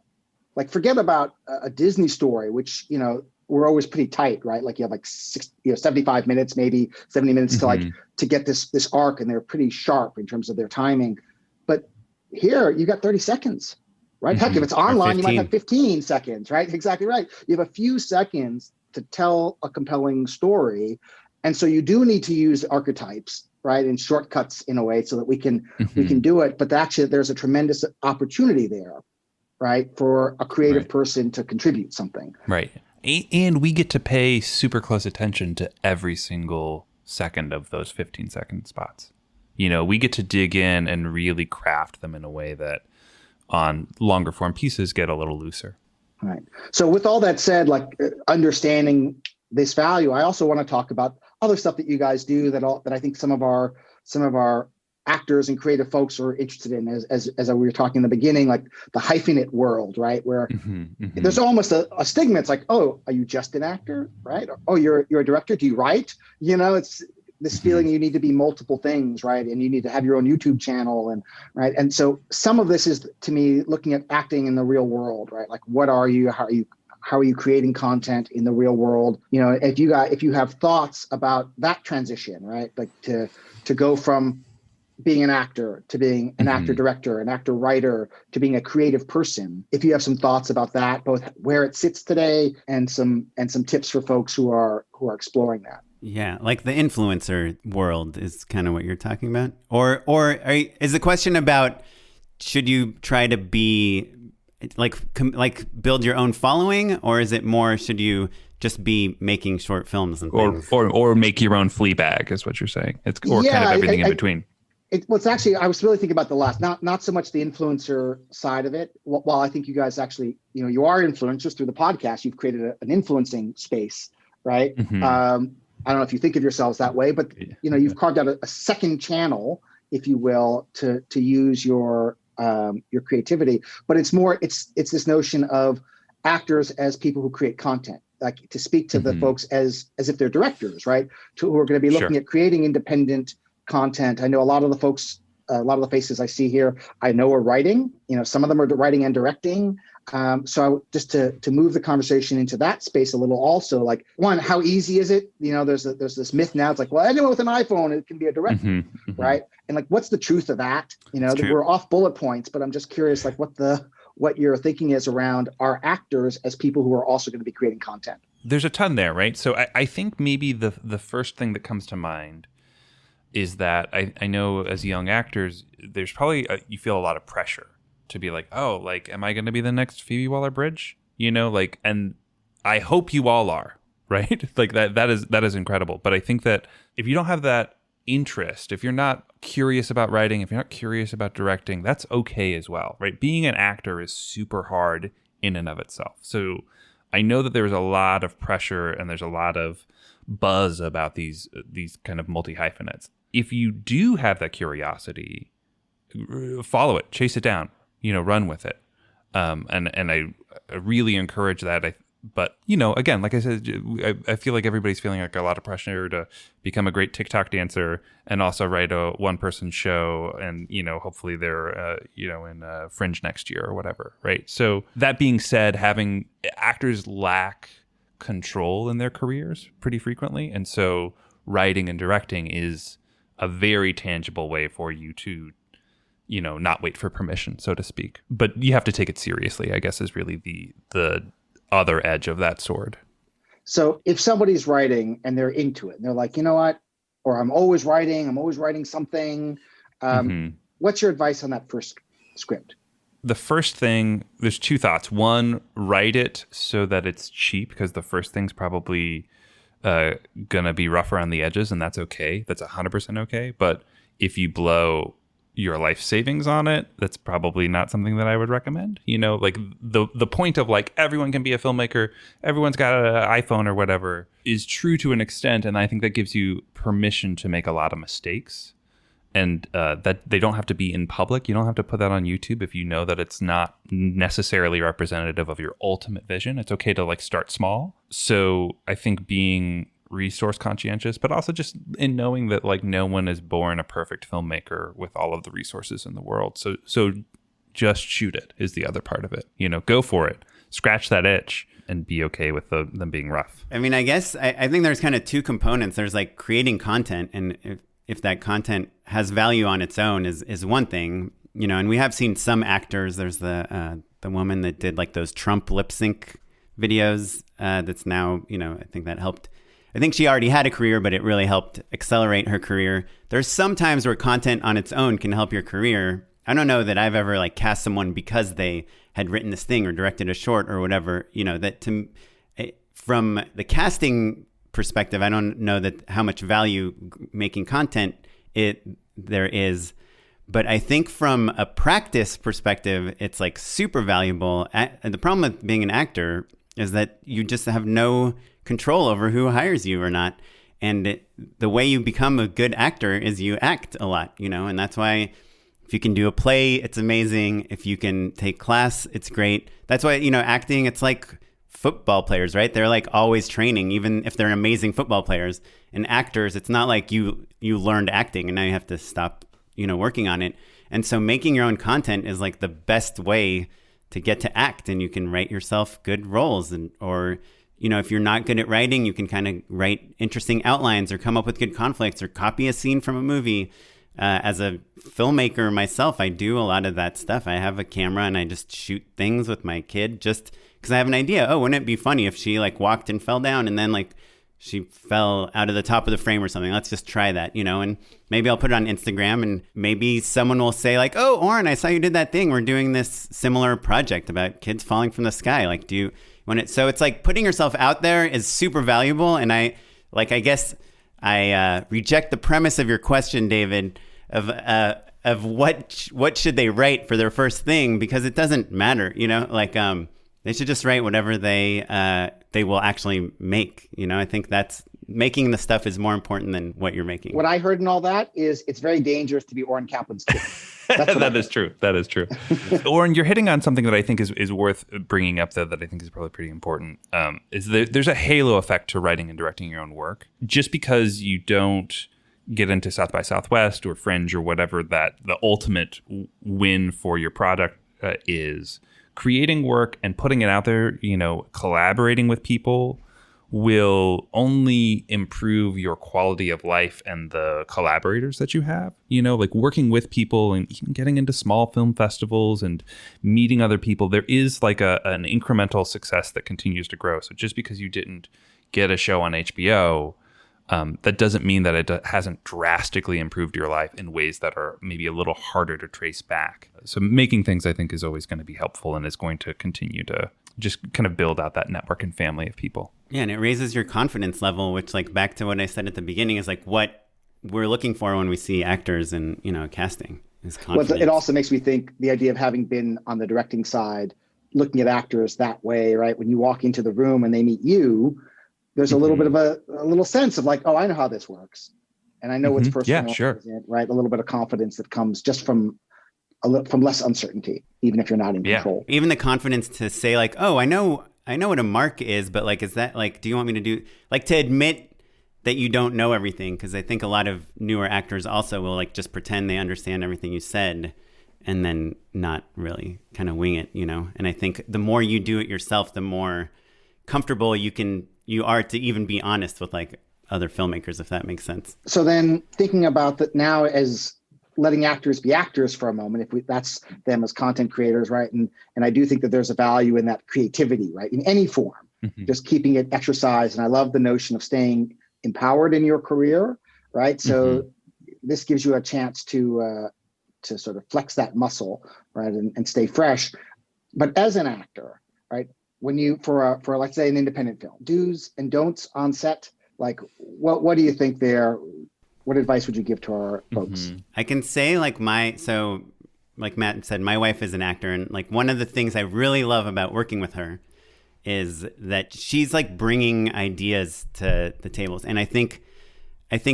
Like forget about a Disney story, which, we're always pretty tight, right? Like you have like 75 minutes, maybe 70 minutes to get this arc, and they're pretty sharp in terms of their timing. But here you got 30 seconds, right? Heck, if it's online, you might have 15 seconds, right? Exactly right. You have a few seconds to tell a compelling story. And so you do need to use archetypes, right? And shortcuts in a way so that we can do it. But actually there's a tremendous opportunity there, right? For a creative person to contribute something. Right. And we get to pay super close attention to every single second of those 15-second spots. We get to dig in and really craft them in a way that on longer form pieces get a little looser. Right. So with all that said, like understanding this value, I also want to talk about other stuff that you guys do that I think some of our actors and creative folks are interested in, as we were talking in the beginning, like the hyphenate world, right? Where there's almost a stigma. It's like, oh, are you just an actor, right? Oh, you're a director. Do you write? It's this feeling you need to be multiple things, right? And you need to have your own YouTube channel, and right. And so some of this is, to me, looking at acting in the real world, right? Like, what are you? How are you creating content in the real world? If you have thoughts about that transition, right? Like to go from being an actor to being an actor director, an actor writer, to being a creative person. If you have some thoughts about that, both where it sits today and some tips for folks who are exploring that. Yeah, like the influencer world is kind of what you're talking about, or is the question about should you try to be like build your own following, or is it more should you just be making short films and things? Or make your own Fleabag is what you're saying. It's kind of everything in between. It's actually, I was really thinking about the last, not so much the influencer side of it. While I think you guys actually, you are influencers through the podcast, you've created an influencing space, right? I don't know if you think of yourselves that way, but you've carved out a second channel, if you will, to use your creativity. But it's this notion of actors as people who create content, like to speak to the folks as if they're directors, right? Who are going to be looking at creating independent content. I know a lot of the folks, a lot of the faces I see here, I know are writing. Some of them are writing and directing. So just to move the conversation into that space a little, also, like, one, how easy is it? There's this myth now. It's like, well, anyone with an iPhone, it can be a director, right? And like, what's the truth of that? We're off bullet points, but I'm just curious, like, what your thinking is around our actors as people who are also going to be creating content. There's a ton there, right? So I think maybe the first thing that comes to mind is that I know as young actors, there's probably you feel a lot of pressure to be like, oh, like, am I going to be the next Phoebe Waller-Bridge? And I hope you all are, right? Like that is incredible. But I think that if you don't have that interest, if you're not curious about writing, if you're not curious about directing, that's okay as well, right? Being an actor is super hard in and of itself. So I know that there's a lot of pressure and there's a lot of buzz about these kind of multi-hyphenates. If you do have that curiosity, follow it, chase it down, run with it. And I really encourage that. But, again, like I said, I feel like everybody's feeling like a lot of pressure to become a great TikTok dancer and also write a one-person show and, hopefully they're, in Fringe next year or whatever, right? So that being said, having actors lack control in their careers pretty frequently. And so writing and directing is a very tangible way for you to, not wait for permission, so to speak. But you have to take it seriously, I guess, is really the other edge of that sword. So if somebody's writing and they're into it and they're like, you know what, or I'm always writing something. What's your advice on that first script? The first thing, there's two thoughts. One, write it so that it's cheap, because the first thing's probably gonna be rough around the edges, and that's okay. That's 100% okay. But if you blow your life savings on it, that's probably not something that I would recommend. Like the point of like everyone can be a filmmaker, everyone's got an iPhone or whatever, is true to an extent, and I think that gives you permission to make a lot of mistakes. And that they don't have to be in public. You don't have to put that on YouTube if you know that it's not necessarily representative of your ultimate vision. It's okay to like start small. So I think being resource conscientious, but also just in knowing that like no one is born a perfect filmmaker with all of the resources in the world. So just shoot it is the other part of it. Go for it, scratch that itch, and be okay with them being rough. I mean, I guess I think there's kind of two components. There's like creating content, and if that content has value on its own is one thing, and we have seen some actors. There's the woman that did like those Trump lip sync videos that's now, I think that helped. I think she already had a career, but it really helped accelerate her career. There's some times where content on its own can help your career. I don't know that I've ever like cast someone because they had written this thing or directed a short or whatever, that from the casting perspective, I don't know that how much value making content there is. But I think from a practice perspective, it's like super valuable. And the problem with being an actor is that you just have no control over who hires you or not. And the way you become a good actor is you act a lot, and that's why if you can do a play, it's amazing. If you can take class, it's great. That's why, acting, it's like football players, right? They're like always training, even if they're amazing football players. And actors, it's not like you learned acting and now you have to stop, working on it. And so making your own content is like the best way to get to act, and you can write yourself good roles, or if you're not good at writing, you can kind of write interesting outlines or come up with good conflicts or copy a scene from a movie. As a filmmaker myself, I do a lot of that stuff. I have a camera and I just shoot things with my kid just because I have an idea. Oh, wouldn't it be funny if she like walked and fell down and then like she fell out of the top of the frame or something? Let's just try that, and maybe I'll put it on Instagram and maybe someone will say like, oh, Oren, I saw you did that thing. We're doing this similar project about kids falling from the sky. Like, do you want it? So it's like putting yourself out there is super valuable. And I guess I reject the premise of your question, David, of what should they write for their first thing, because it doesn't matter, they should just write whatever they will actually make. I think that's making the stuff is more important than what you're making. What I heard in all that is it's very dangerous to be Oren Kaplan's kid. That is true. That is true. Oren, you're hitting on something that I think is worth bringing up, though, that I think is probably pretty important. There's a halo effect to writing and directing your own work. Just because you don't get into South by Southwest or Fringe or whatever that the ultimate win for your product is, creating work and putting it out there, collaborating with people will only improve your quality of life and the collaborators that you have, like working with people and even getting into small film festivals and meeting other people. There is like an incremental success that continues to grow. So just because you didn't get a show on HBO, that doesn't mean that it hasn't drastically improved your life in ways that are maybe a little harder to trace back. So making things, I think, is always going to be helpful and is going to continue to just kind of build out that network and family of people. Yeah, and it raises your confidence level, which, like, back to what I said at the beginning, is like what we're looking for when we see actors and, casting is confidence. Well, it also makes me think the idea of having been on the directing side, looking at actors that way, right? When you walk into the room and they meet you, there's a little bit of a little sense of like, oh, I know how this works. And I know what's personal, yeah, sure. Right? A little bit of confidence that comes just from less uncertainty, even if you're not in control. Even the confidence to say like, oh, I know what a mark is, but like, is that like, do you want me to do, like, to admit that you don't know everything? Because I think a lot of newer actors also will like just pretend they understand everything you said and then not really kind of wing it, And I think the more you do it yourself, the more comfortable you are to even be honest with like other filmmakers, if that makes sense. So then thinking about that now as letting actors be actors for a moment, that's them as content creators, right? And I do think that there's a value in that creativity, right? In any form, just keeping it exercised. And I love the notion of staying empowered in your career, right? So this gives you a chance to sort of flex that muscle, right? And stay fresh. But as an actor, right? When you, for let's say an independent film, do's and don'ts on set, like what do you think there? What advice would you give to our folks? I can say like like Matt said, my wife is an actor, and like one of the things I really love about working with her is that she's like bringing ideas to the tables. And I think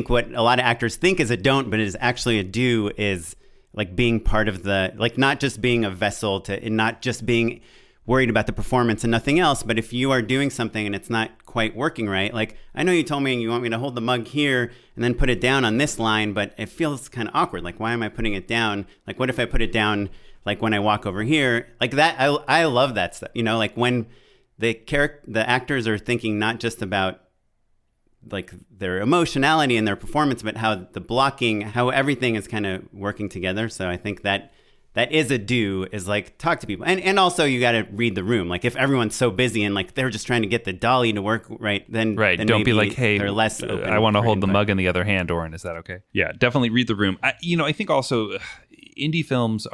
what a lot of actors think is a don't, but it is actually a do, is like being part of the, like, not just being a vessel to, and not just being, worried about the performance and nothing else. But if you are doing something and it's not quite working right, like I know you told me you want me to hold the mug here and then put it down on this line, but it feels kind of awkward. Like, why am I putting it down? Like, what if I put it down like when I walk over here? Like that, I love that stuff. You know, like when the actors are thinking not just about like their emotionality and their performance, but how the blocking, how everything is kind of working together. So I think that is a do, is like talk to people. And also you got to read the room. Like if everyone's so busy and like they're just trying to get the dolly to work right, then don't be like, hey, they're less open. I want to hold the mug in the other hand, Oren. Is that okay? Yeah, definitely read the room. I think also indie films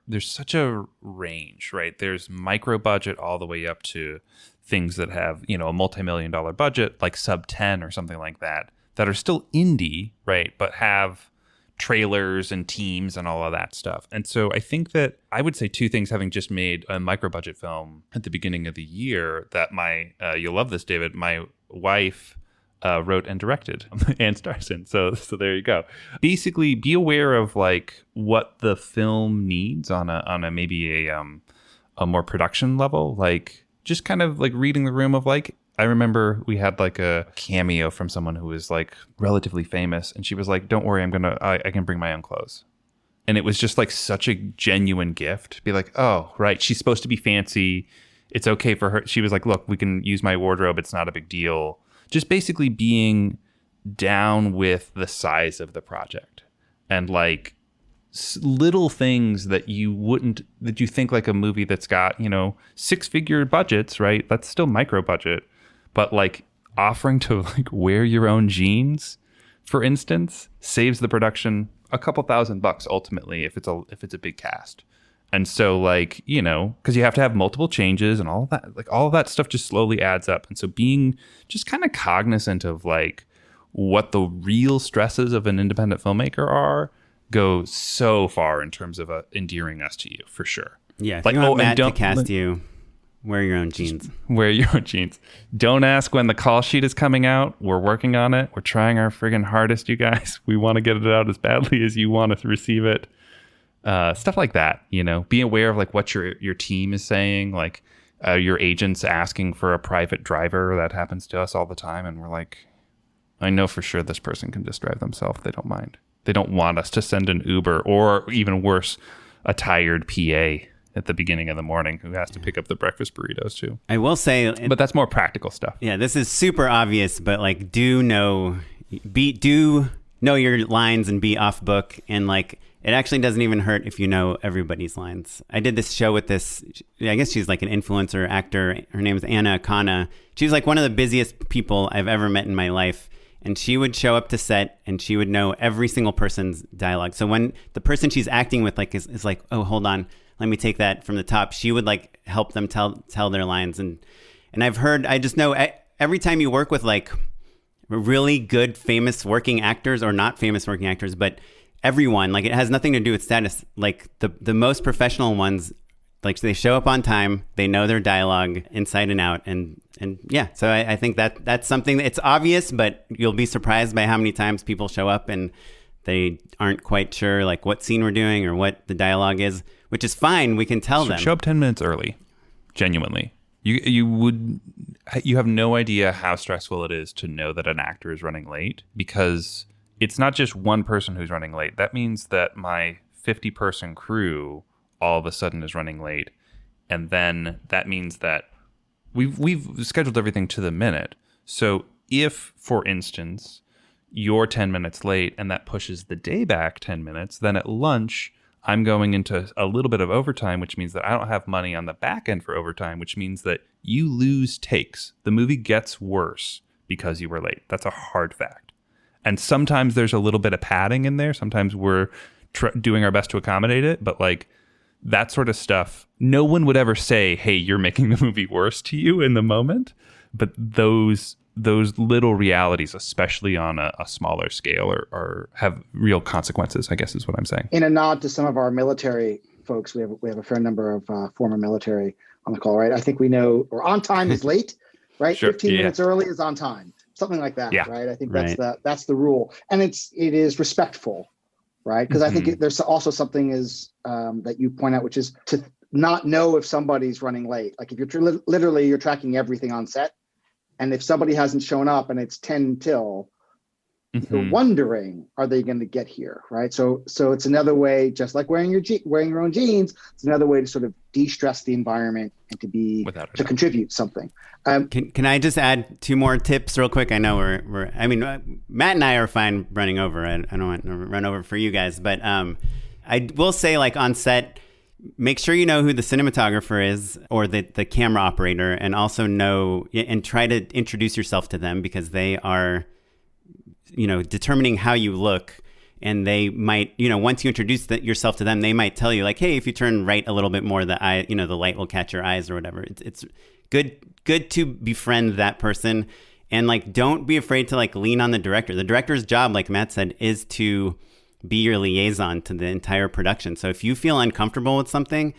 there's such a range, right? There's micro budget all the way up to things that have, a multi-million-dollar budget, like sub 10 or something like that are still indie, right? But have trailers and teams and all of that stuff. And so I think that I would say two things, having just made a micro budget film at the beginning of the year, that you'll love this, David, my wife wrote and directed and stars in. So there you go. Basically, be aware of like what the film needs on a maybe a more production level, like just kind of like reading the room of like, I remember we had like a cameo from someone who was like relatively famous, and she was like, don't worry, I can bring my own clothes. And it was just like such a genuine gift. Be like, oh, right, she's supposed to be fancy. It's okay for her. She was like, look, we can use my wardrobe. It's not a big deal. Just basically being down with the size of the project and like little things that you think like a movie that's got, 6-figure budgets, right? That's still micro budget. But like offering to like wear your own jeans, for instance, saves the production a couple $1,000 ultimately if it's a big cast. And so like, because you have to have multiple changes and all of that, like all of that stuff just slowly adds up. And so being just kind of cognizant of like what the real stresses of an independent filmmaker are go so far in terms of endearing us to you, for sure. Yeah, if like, you want Matt to cast you, wear your own jeans. Wear your own jeans. Don't ask when the call sheet is coming out. We're working on it. We're trying our friggin' hardest, you guys. We want to get it out as badly as you want to receive it. Stuff like that, Be aware of like what your team is saying. Like your agent's asking for a private driver. That happens to us all the time. And we're like, I know for sure this person can just drive themselves. They don't mind. They don't want us to send an Uber, or even worse, a tired PA at the beginning of the morning who has to pick up the breakfast burritos too. I will say, but that's more practical stuff. Yeah, this is super obvious, but like do know your lines and be off book, and like it actually doesn't even hurt if you know everybody's lines. I did this show with this, I guess she's like an influencer actor. Her name is Anna Akana. She was like one of the busiest people I've ever met in my life. And she would show up to set and she would know every single person's dialogue. So when the person she's acting with like is like, oh, hold on, let me take that from the top, she would like help them tell their lines. And I just know every time you work with like really good, famous working actors, or not famous working actors, but everyone, like it has nothing to do with status. Like the most professional ones, like they show up on time, they know their dialogue inside and out, and yeah. So I think that's something that it's obvious, but you'll be surprised by how many times people show up and they aren't quite sure like what scene we're doing or what the dialogue is, which is fine. We can tell them. Show up 10 minutes early. Genuinely, you have no idea how stressful it is to know that an actor is running late, because it's not just one person who's running late. That means that my 50-person crew all of a sudden is running late, and then that means that we've scheduled everything to the minute. So if, for instance, you're 10 minutes late and that pushes the day back 10 minutes, then at lunch I'm going into a little bit of overtime, which means that I don't have money on the back end for overtime, which means that you lose takes. The movie gets worse because you were late. That's a hard fact. And sometimes there's a little bit of padding in there. Sometimes we're doing our best to accommodate it, but like that sort of stuff, no one would ever say, hey, you're making the movie worse to you in the moment. But those little realities, especially on a smaller scale, have real consequences, I guess is what I'm saying. In a nod to some of our military folks, we have a fair number of former military on the call, right? I think we know, or on time is late, right? Sure, 15 minutes early is on time, something like that, yeah. Right? I think that's the rule, and it is respectful, right? Because I think there's also something that you point out, which is not know if somebody's running late. Like if you're literally you're tracking everything on set, and if somebody hasn't shown up and it's 10 till, you're wondering, are they going to get here, right? So it's another way, just like wearing your own jeans, it's another way to sort of de-stress the environment and to contribute something. Can I just add 2 more tips real quick? I know Matt and I are fine running over. I don't want to run over for you guys, but I will say, like, on set, make sure you know who the cinematographer is or the camera operator, and also know and try to introduce yourself to them, because they are, determining how you look. And they might, once you introduce yourself to them, they might tell you, like, hey, if you turn right a little bit more, the light will catch your eyes or whatever. It's good to befriend that person. And, like, don't be afraid to, like, lean on the director. The director's job, like Matt said, is to be your liaison to the entire production. So if you feel uncomfortable with something,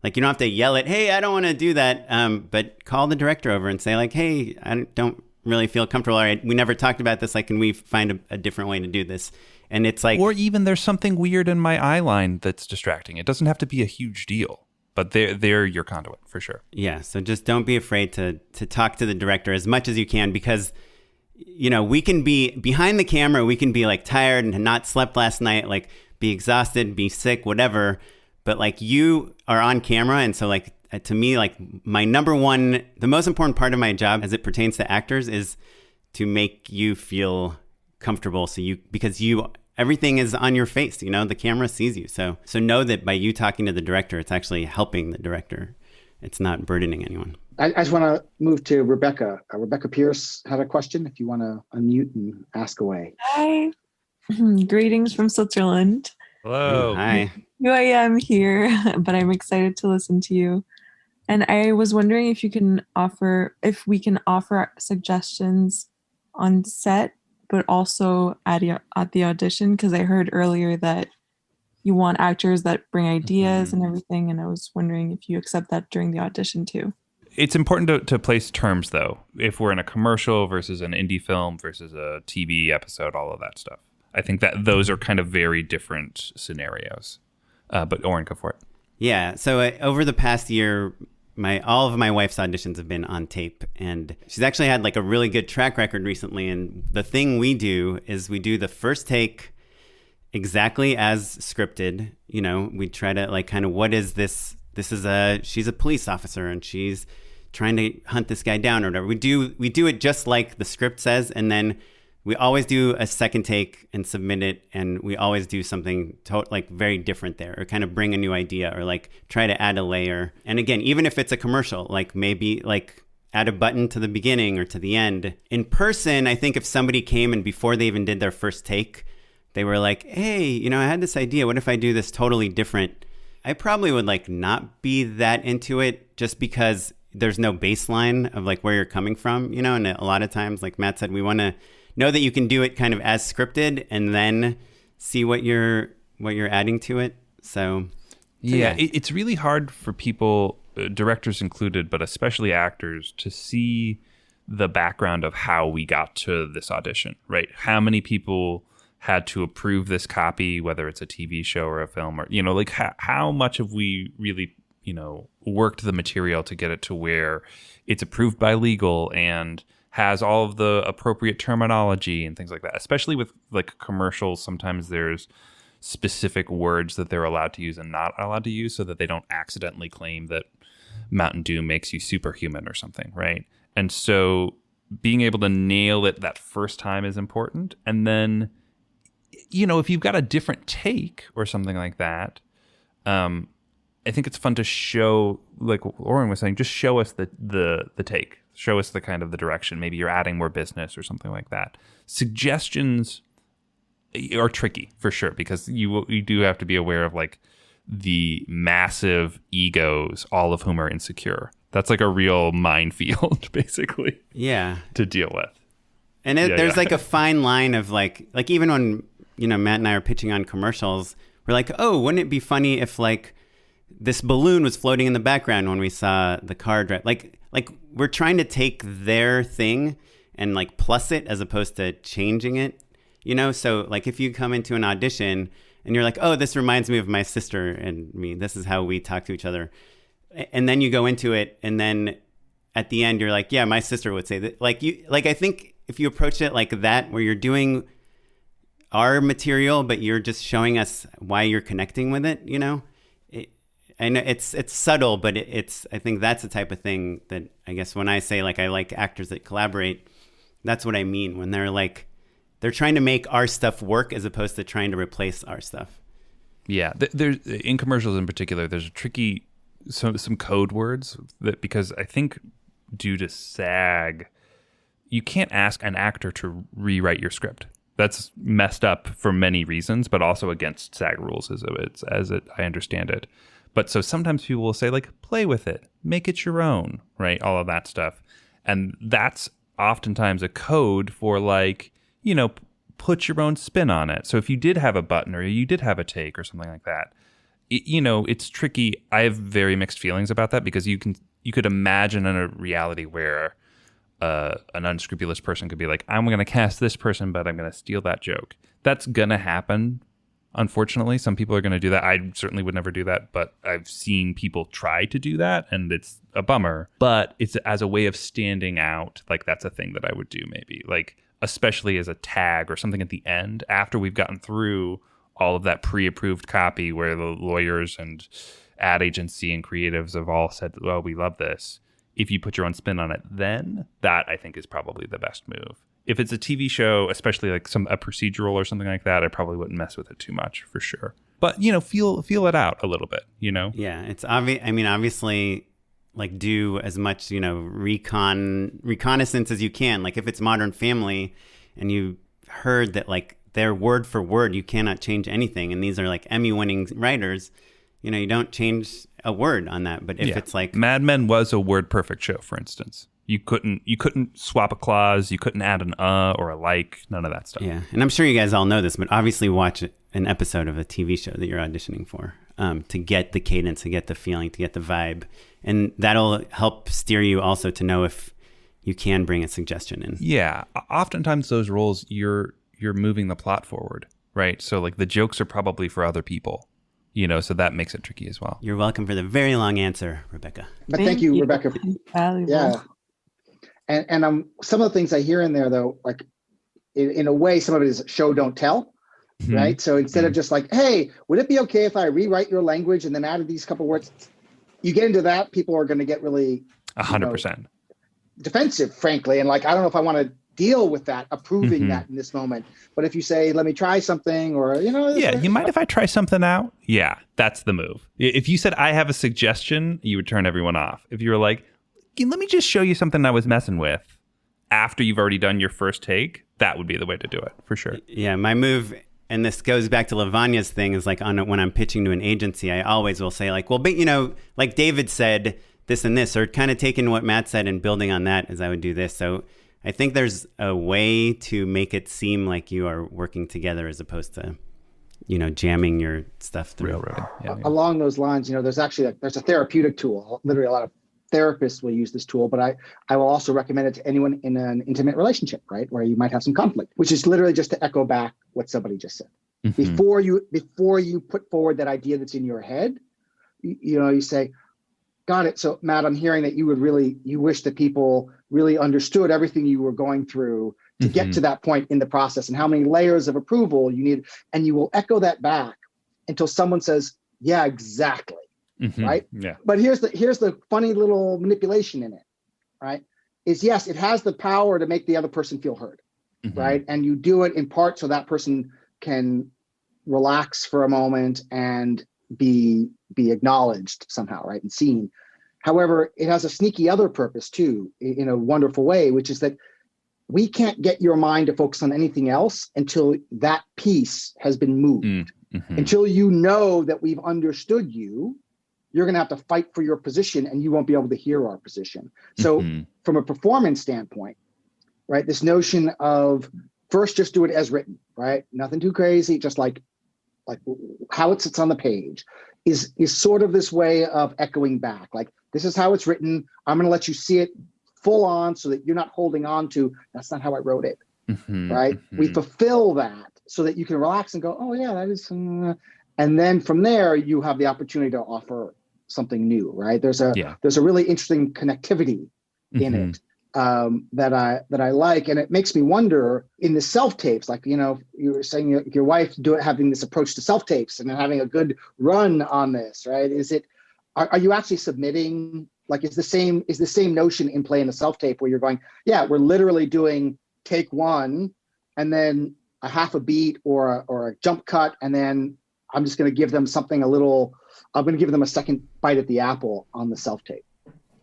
like, you don't have to yell it, hey, I don't want to do that. But call the director over and say, like, hey, I don't really feel comfortable. All right, we never talked about this. Like, can we find a different way to do this? And it's like, or even there's something weird in my eye line that's distracting. It doesn't have to be a huge deal, but they're your conduit for sure. Yeah. So just don't be afraid to talk to the director as much as you can, because, we can be behind the camera. We can be, like, tired and not slept last night, like, be exhausted, be sick, whatever. But, like, you are on camera. And so, like, to me, like, my the most important part of my job as it pertains to actors is to make you feel comfortable. Because everything is on your face, the camera sees you. So know that by you talking to the director, it's actually helping the director. It's not burdening anyone. I just want to move to Rebecca. Rebecca Pierce had a question. If you want to unmute and ask away. Hi. Greetings from Switzerland. Hello. Hi. Here I am here, but I'm excited to listen to you. And I was wondering if we can offer suggestions on set, but also at the audition, because I heard earlier that you want actors that bring ideas and everything, and I was wondering if you accept that during the audition too. It's important to place terms, though, if we're in a commercial versus an indie film versus a TV episode, all of that stuff. I think that those are kind of very different scenarios. But Oren, go for it. Yeah. So over the past year, all of my wife's auditions have been on tape, and she's actually had, like, a really good track record recently. And the thing we do is we do the first take exactly as scripted. We try to, like, kind of, what is this? She's a police officer and she's trying to hunt this guy down or whatever. We do it just like the script says, and then we always do a second take and submit it, and we always do something like very different there, or kind of bring a new idea, or, like, try to add a layer. And again, even if it's a commercial, like, maybe, like, add a button to the beginning or to the end. In person, I think if somebody came and before they even did their first take, they were like, hey, I had this idea. What if I do this totally different? I probably would, like, not be that into it, just because there's no baseline of, like, where you're coming from, and a lot of times, like Matt said, we want to know that you can do it kind of as scripted and then see what you're adding to it. So yeah. It's really hard for people, directors included, but especially actors, to see the background of how we got to this audition, right? How many people had to approve this copy, whether it's a TV show or a film, or, like, how much have we really, worked the material to get it to where it's approved by legal and has all of the appropriate terminology and things like that. Especially with, like, commercials, sometimes there's specific words that they're allowed to use and not allowed to use, so that they don't accidentally claim that Mountain Dew makes you superhuman or something, right? And so being able to nail it that first time is important. And then, if you've got a different take or something like that, I think it's fun to show, like Oren was saying, just show us the take. Show us the kind of the direction. Maybe you're adding more business or something like that. Suggestions are tricky for sure, because you do have to be aware of, like, the massive egos, all of whom are insecure. That's, like, a real minefield, basically. Yeah. To deal with. And there's like a fine line of, like even when, Matt and I are pitching on commercials, we're like, oh, wouldn't it be funny if, like, this balloon was floating in the background when we saw the car drive? Like we're trying to take their thing and, like, plus it as opposed to changing it, So, like, if you come into an audition and you're like, oh, this reminds me of my sister and me, this is how we talk to each other. and then you go into it, and then at the end you're like, yeah, my sister would say that. I think if you approach it like that, where you're doing our material, but you're just showing us why you're connecting with it, I know it's subtle, but I think that's the type of thing that I guess when I say I like actors that collaborate, that's what I mean when they're trying to make our stuff work as opposed to trying to replace our stuff. Yeah, there's in commercials in particular, there's some code words that, because I think due to SAG, you can't ask an actor to rewrite your script. That's messed up for many reasons, but also against SAG rules I understand it. But so sometimes people will say play with it, make it your own, right? All of that stuff. And that's oftentimes a code for put your own spin on it. So if you did have a button or you did have a take or something like that, it's tricky. I have very mixed feelings about that because you could imagine in a reality where an unscrupulous person could be like, I'm going to cast this person, but I'm going to steal that joke. That's going to happen. Unfortunately, some people are going to do that. I certainly would never do that, but I've seen people try to do that, and it's a bummer. But it's as a way of standing out. That's a thing that I would do maybe. Especially as a tag or something at the end after we've gotten through all of that pre-approved copy where the lawyers and ad agency and creatives have all said, well, we love this. If you put your own spin on it, then that I think is probably the best move. If it's a TV show, especially a procedural or something like that, I probably wouldn't mess with it too much for sure. But, feel it out a little bit, Yeah, it's obvious. I mean, obviously, do as much, reconnaissance as you can. If it's Modern Family and you heard that they're word for word, you cannot change anything. And these are Emmy-winning writers, you don't change a word on that. But if it's Mad Men was a word perfect show, for instance. You couldn't swap a clause, you couldn't add an or a none of that stuff. Yeah, and I'm sure you guys all know this, but obviously watch an episode of a TV show that you're auditioning for to get the cadence, to get the feeling, to get the vibe. And that'll help steer you also to know if you can bring a suggestion in. Yeah, oftentimes those roles, you're moving the plot forward, right? So the jokes are probably for other people. So that makes it tricky as well. You're welcome for the very long answer, Rebecca. But thank you, Rebecca. Valuable. Yeah. And some of the things I hear in there, though, in a way, some of it is show, don't tell, right? So instead of just hey, would it be okay if I rewrite your language and then added these couple words? You get into that, people are going to get really 100% defensive, frankly. And I don't know if I want to deal with that, approving that in this moment. But if you say, let me try something or, Yeah, you mind if I try something out? Yeah, that's the move. If you said, I have a suggestion, you would turn everyone off. If you were like, let me just show you something I was messing with after you've already done your first take, that would be the way to do it, for sure. Yeah, my move, and this goes back to Lavagna's thing, is when I'm pitching to an agency, I always will say well, but David said this and this, or kind of taking what Matt said and building on that as I would do this. So I think there's a way to make it seem like you are working together as opposed to, jamming your stuff through. Railroading. Yeah. Along those lines, there's actually there's a therapeutic tool. Literally a lot of therapists will use this tool, but I will also recommend it to anyone in an intimate relationship, right? Where you might have some conflict, which is literally just to echo back what somebody just said. Before you put forward that idea that's in your head, you say, got it. So Matt, I'm hearing that you wish that people really understood everything you were going through to get to that point in the process and how many layers of approval you need. And you will echo that back until someone says, yeah, exactly. Right. Yeah. But here's the funny little manipulation in it, right? Is yes, it has the power to make the other person feel heard, right? And you do it in part so that person can relax for a moment and be acknowledged somehow, right? And seen. However, it has a sneaky other purpose too, in a wonderful way, which is that we can't get your mind to focus on anything else until that piece has been moved. Until you know that we've understood you, you're going to have to fight for your position and you won't be able to hear our position. So from a performance standpoint, right, this notion of first just do it as written, right? Nothing too crazy, just like how it sits on the page is sort of this way of echoing back. This is how it's written. I'm going to let you see it full on so that you're not holding on to, that's not how I wrote it, right? We fulfill that so that you can relax and go, oh yeah, that is, and then from there, you have the opportunity to offer something new, right? There's a Yeah. really interesting connectivity in it that I like, and it makes me wonder in the self tapes. Like, you were saying your wife having this approach to self tapes and having a good run on this, right? Are you actually submitting? Like, is the same notion in play in a self tape where you're going, yeah, we're literally doing take one, and then a half a beat or a jump cut, and then I'm just going to give them something I'm going to give them a second bite at the apple on the self tape.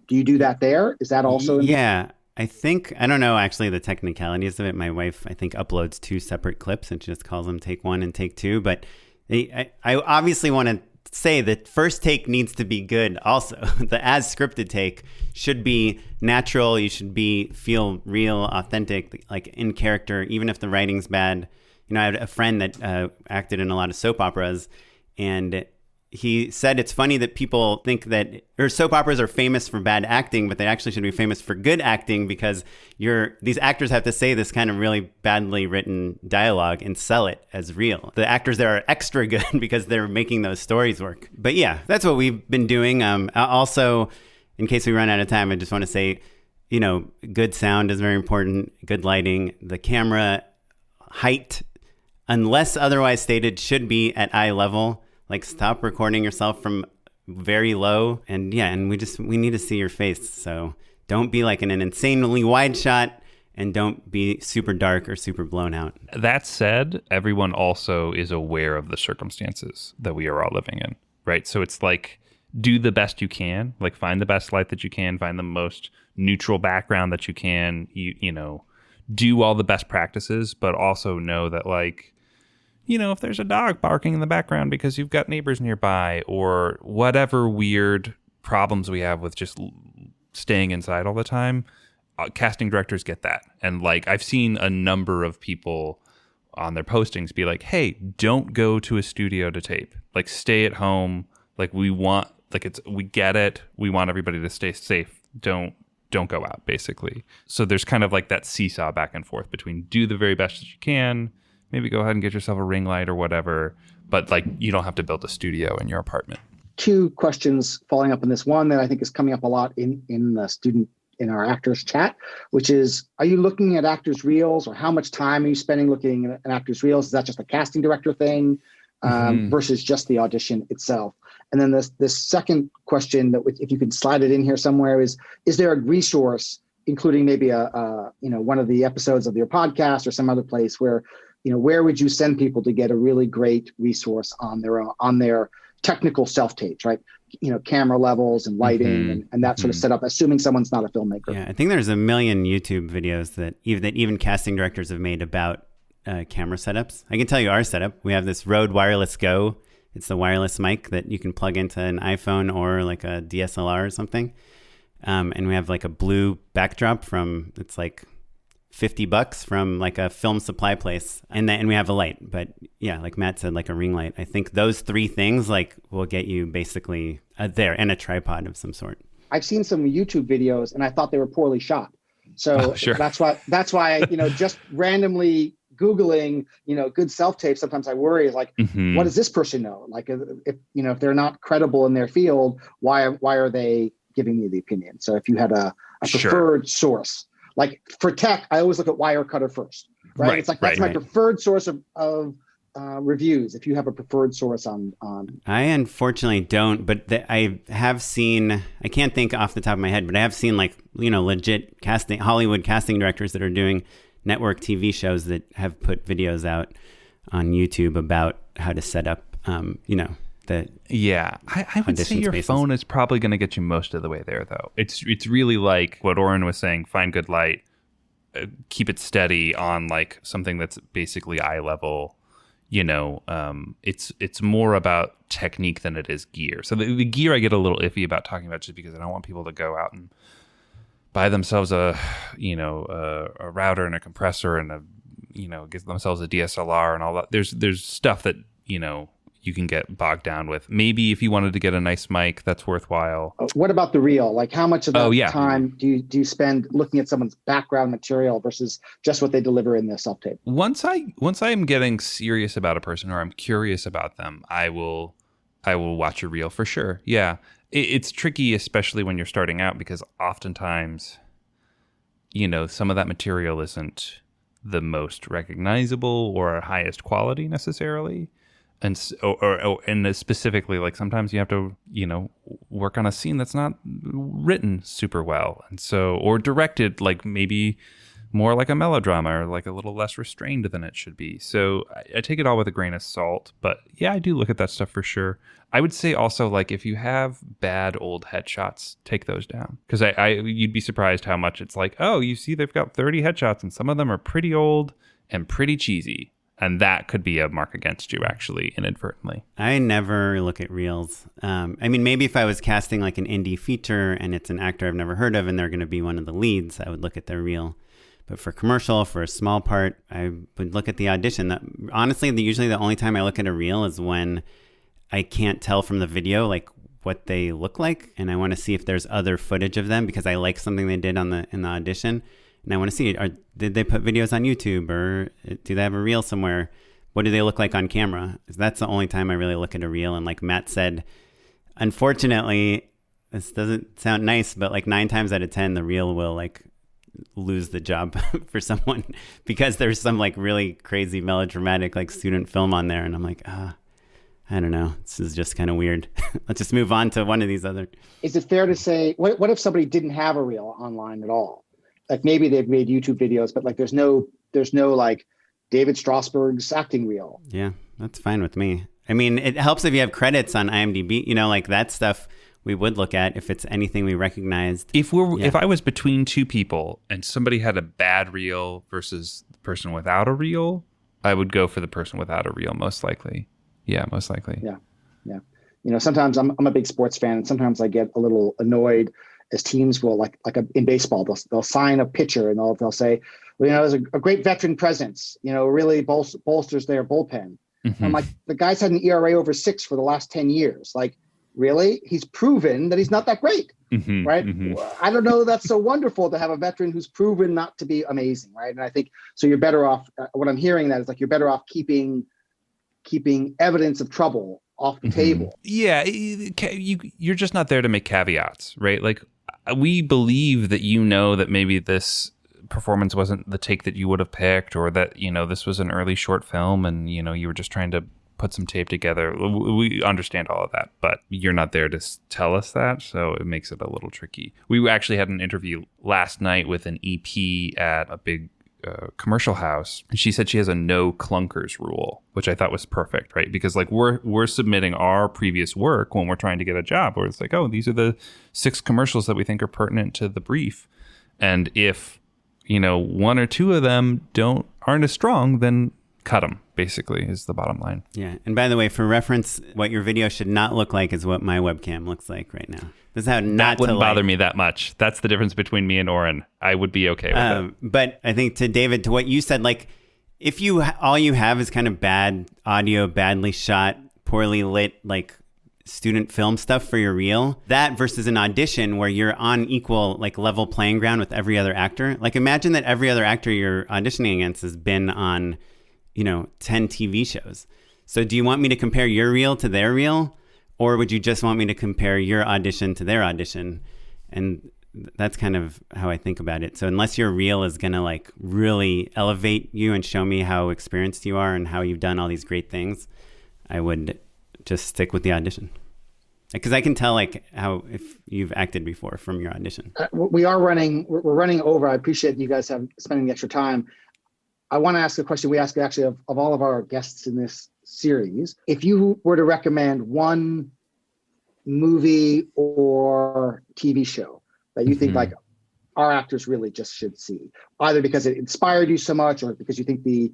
Do you do that there? Is that also? Yeah, I don't know actually the technicalities of it. My wife, I think, uploads 2 separate clips and she just calls them take 1 and take 2. But I obviously want to say that first take needs to be good also. The as scripted take should be natural. You should feel real, authentic, like in character, even if the writing's bad. I had a friend that acted in a lot of soap operas, and he said it's funny that people think that soap operas are famous for bad acting, but they actually should be famous for good acting, because these actors have to say this kind of really badly written dialogue and sell it as real. The actors there are extra good because they're making those stories work. But yeah, that's what we've been doing. Also, in case we run out of time, I just want to say, good sound is very important, good lighting, the camera height, unless otherwise stated, should be at eye level. Like, stop recording yourself from very low. And we need to see your face. So don't be like in an insanely wide shot, and don't be super dark or super blown out. That said, everyone also is aware of the circumstances that we are all living in, right? So it's like, do the best you can, like find the best light that you can, find the most neutral background that you can, do all the best practices, but also know that, like, if there's a dog barking in the background because you've got neighbors nearby, or whatever weird problems we have with just staying inside all the time, casting directors get that. And like, I've seen a number of people on their postings be like, hey, don't go to a studio to tape. Like, stay at home. Like, we get it. We want everybody to stay safe. Don't go out, basically. So there's kind of like that seesaw back and forth between do the very best that you can, maybe go ahead and get yourself a ring light or whatever, but like, you don't have to build a studio in your apartment. 2 questions following up on this. One that I think is coming up a lot in our actors chat, which is, are you looking at actors' reels, or how much time are you spending looking at actors' reels? Is that just a casting director thing versus just the audition itself? And then this second question, that if you can slide it in here somewhere, is there a resource, including maybe one of the episodes of your podcast or some other place where would you send people to get a really great resource on their technical self-tapes, right? Camera levels and lighting and that sort of setup, assuming someone's not a filmmaker. Yeah, I think there's a million YouTube videos that even casting directors have made about camera setups. I can tell you our setup. We have this Rode Wireless Go. It's the wireless mic that you can plug into an iPhone or like a DSLR or something. And we have like a blue backdrop it's like $50 from like a film supply place, and we have a light. But yeah, like Matt said, like a ring light. I think those 3 things like will get you basically there, and a tripod of some sort. I've seen some YouTube videos and I thought they were poorly shot. So sure. that's why just randomly Googling good self tape, sometimes I worry, like, what does this person know? Like, if they're not credible in their field, why are they giving me the opinion? So if you had a preferred source. Like for tech, I always look at Wirecutter first, right? It's like, that's my preferred source of reviews. If you have a preferred source on. I unfortunately don't, but I have seen, I can't think off the top of my head, but I have seen like, legit Hollywood casting directors that are doing network TV shows that have put videos out on YouTube about how to set up, I would say your phone is probably going to get you most of the way there, though. It's really like what Oren was saying, find good light, keep it steady on like something that's basically eye level. It's more about technique than it is gear. So the gear I get a little iffy about talking about, just because I don't want people to go out and buy themselves a router and a compressor and get themselves a DSLR and all that. There's stuff that, you can get bogged down with. Maybe if you wanted to get a nice mic, that's worthwhile. What about the reel? Like, how much of that time do you spend looking at someone's background material versus just what they deliver in their self-tape? Once I'm getting serious about a person, or I'm curious about them, I will watch a reel for sure. Yeah. It's tricky, especially when you're starting out, because oftentimes, some of that material isn't the most recognizable or highest quality necessarily. And specifically, like sometimes you have to, work on a scene that's not written super well. And so, or directed like maybe more like a melodrama or like a little less restrained than it should be. So I take it all with a grain of salt. But yeah, I do look at that stuff for sure. I would say also, like, if you have bad old headshots, take those down. Because you'd be surprised how much it's like, oh, you see they've got 30 headshots and some of them are pretty old and pretty cheesy. And that could be a mark against you, actually, inadvertently. I never look at reels. Maybe if I was casting like an indie feature and it's an actor I've never heard of and they're going to be one of the leads, I would look at their reel. But for commercial, for a small part, I would look at the audition. Honestly, usually the only time I look at a reel is when I can't tell from the video like what they look like, and I want to see if there's other footage of them because I like something they did in the audition. And I want to see, did they put videos on YouTube or do they have a reel somewhere? What do they look like on camera? That's the only time I really look at a reel. And like Matt said, unfortunately, this doesn't sound nice, but like 9 times out of 10, the reel will like lose the job for someone because there's some like really crazy melodramatic like student film on there. And I'm like, I don't know. This is just kind of weird. Let's just move on to one of these other. Is it fair to say, what if somebody didn't have a reel online at all? Like maybe they've made YouTube videos, but like there's no like David Strasberg's acting reel. Yeah, that's fine with me. I mean, it helps if you have credits on IMDb, like that stuff we would look at if it's anything we recognized. If I was between two people and somebody had a bad reel versus the person without a reel, I would go for the person without a reel, most likely. Yeah, most likely. Yeah. Sometimes I'm a big sports fan, and sometimes I get a little annoyed as teams will in baseball, they'll sign a pitcher and they'll say, well, there's a great veteran presence, really bolsters their bullpen. Mm-hmm. I'm like, the guy's had an ERA over 6 for the last 10 years. Like, really? He's proven that he's not that great, mm-hmm. right? Mm-hmm. I don't know. That's so wonderful to have a veteran who's proven not to be amazing, right? And I think, so you're better off, what I'm hearing that is like, you're better off keeping evidence of trouble off the table. Yeah, you're just not there to make caveats, right? Like, we believe that that maybe this performance wasn't the take that you would have picked, or that this was an early short film and you were just trying to put some tape together. We understand all of that, but you're not there to tell us that, so it makes it a little tricky. We actually had an interview last night with an EP at a big commercial house, and she said she has a no clunkers rule, which I thought was perfect, right? Because like we're submitting our previous work when we're trying to get a job, where it's like, oh, these are the 6 commercials that we think are pertinent to the brief, and if 1 or 2 of them aren't as strong, then cut them, basically, is the bottom line. Yeah, and by the way, for reference, what your video should not look like is what my webcam looks like right now. This is how not that wouldn't to bother me that much. That's the difference between me and Oren. I would be okay with it. But I think to David, to what you said, like if all you have is kind of bad audio, badly shot, poorly lit, like student film stuff for your reel, that versus an audition where you're on equal like level playing ground with every other actor. Like imagine that every other actor you're auditioning against has been on 10 TV shows. So do you want me to compare your reel to their reel? Or would you just want me to compare your audition to their audition? And that's kind of how I think about it. So unless your reel is going to like really elevate you and show me how experienced you are and how you've done all these great things, I would just stick with the audition. Because I can tell like how if you've acted before from your audition. We're running over. I appreciate you guys spending the extra time. I want to ask a question we ask actually of all of our guests in this series. If you were to recommend one movie or TV show that you think like our actors really just should see, either because it inspired you so much or because you think the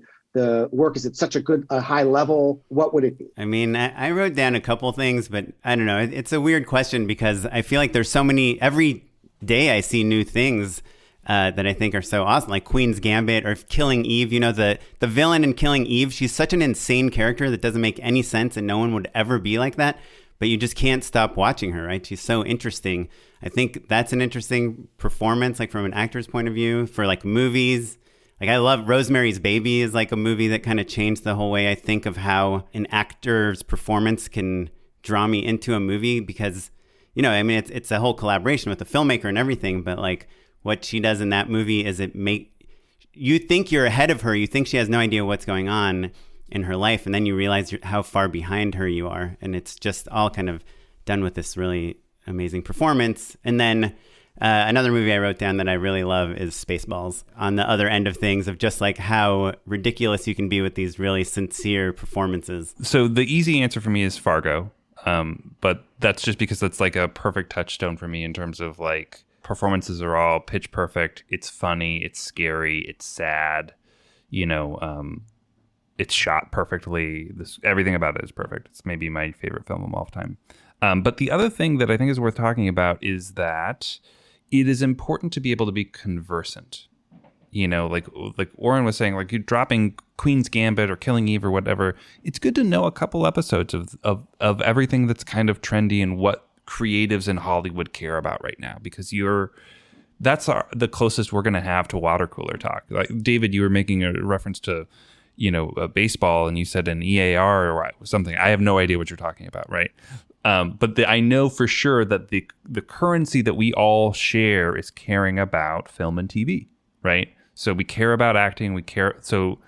work is at such a high level, what would it be? I mean, I wrote down a couple things, but I don't know. It's a weird question because I feel like there's so many, every day I see new things that I think are so awesome, like Queen's Gambit or Killing Eve. The villain in Killing Eve, she's such an insane character that doesn't make any sense and no one would ever be like that, but you just can't stop watching her, right? She's so interesting. I think that's an interesting performance, like from an actor's point of view. For like movies, like I love Rosemary's Baby is like a movie that kind of changed the whole way I think of how an actor's performance can draw me into a movie, because you know, I mean, it's a whole collaboration with the filmmaker and everything, but like what she does in that movie is you think you're ahead of her. You think she has no idea what's going on in her life. And then you realize how far behind her you are. And it's just all kind of done with this really amazing performance. And then another movie I wrote down that I really love is Spaceballs, on the other end of things, of just like how ridiculous you can be with these really sincere performances. So the easy answer for me is Fargo. But that's just because that's like a perfect touchstone for me in terms of like performances are all pitch perfect. It's funny, it's scary, it's sad, you know, it's shot perfectly. Everything about it is perfect. It's maybe my favorite film of all time. But the other thing that I think is worth talking about is that it is important to be able to be conversant. You know, like Oren was saying, like you're dropping Queen's Gambit or Killing Eve or whatever. It's good to know a couple episodes of everything that's kind of trendy and what creatives in Hollywood care about right now, because that's the closest we're going to have to water cooler talk. Like David, you were making a reference to, you know, a baseball, and you said an EAR or something. I have no idea what you're talking about, right? But I know for sure that the currency that we all share is caring about film and TV, right? So we care about acting. We care. So,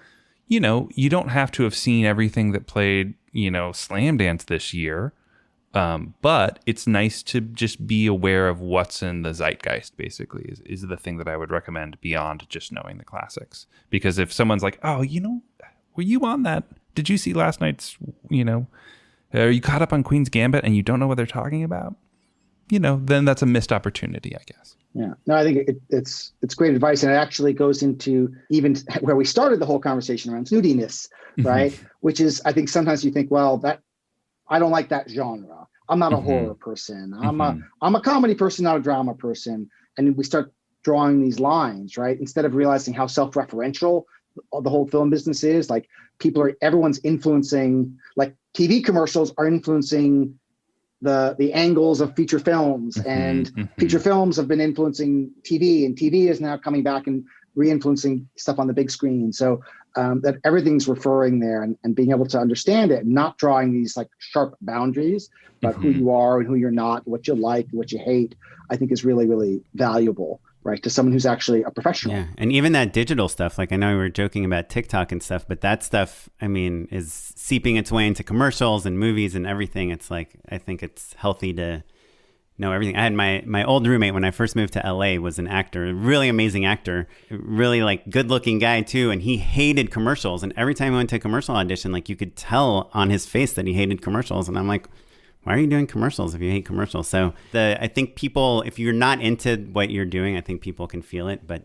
you know, you don't have to have seen everything that played, you know, Slam Dance this year. But it's nice to just be aware of what's in the zeitgeist, basically, is the thing that I would recommend beyond just knowing the classics. Because if someone's like, oh, you know, were you on that? Did you see last night's, you know, are you caught up on Queen's Gambit and you don't know what they're talking about? You know, then that's a missed opportunity, I guess. Yeah, no, I think it's great advice, and it actually goes into even where we started the whole conversation around snootiness, right? Which is, I think sometimes you think, well, that I don't like that genre. I'm not a horror person. I'm a comedy person, not a drama person. And we start drawing these lines, right? Instead of realizing how self-referential the whole film business is, like everyone's influencing, like TV commercials are influencing the angles of feature films, and feature films have been influencing TV, and TV is now coming back and re-influencing stuff on the big screen. So that everything's referring there, and being able to understand it, not drawing these like sharp boundaries about who you are and who you're not, what you like, what you hate, I think is really, really valuable, right? To someone who's actually a professional. Yeah. And even that digital stuff, like I know we were joking about TikTok and stuff, but that stuff, I mean, is seeping its way into commercials and movies and everything. It's like, I think it's healthy to know everything. I had my old roommate when I first moved to LA was an actor, a really amazing actor, really like good looking guy too. And he hated commercials. And every time I went to a commercial audition, like you could tell on his face that he hated commercials. And I'm like, why are you doing commercials if you hate commercials? So I think people, if you're not into what you're doing, I think people can feel it. But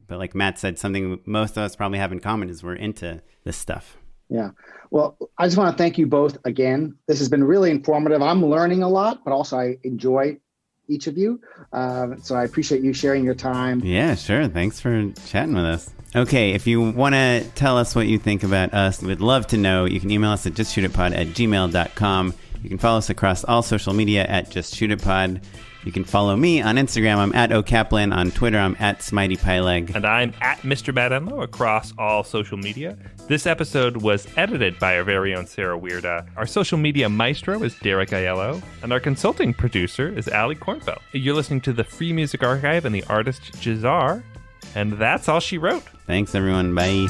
like Matt said, something most of us probably have in common is we're into this stuff. Yeah. Well, I just want to thank you both again. This has been really informative. I'm learning a lot, but also I enjoy each of you. So I appreciate you sharing your time. Yeah, sure. Thanks for chatting with us. Okay, if you want to tell us what you think about us, we'd love to know. You can email us at justshootitpod@gmail.com. You can follow us across all social media at justshootitpod. You can follow me on Instagram. I'm at @okaplan. On Twitter, I'm at SmiteyPyleg. And I'm at Mr. Bad Enlow across all social media. This episode was edited by our very own Sarah Weirda. Our social media maestro is Derek Aiello. And our consulting producer is Ali Kornfeld. You're listening to the Free Music Archive and the artist Jahzzar. And that's all she wrote. Thanks, everyone. Bye.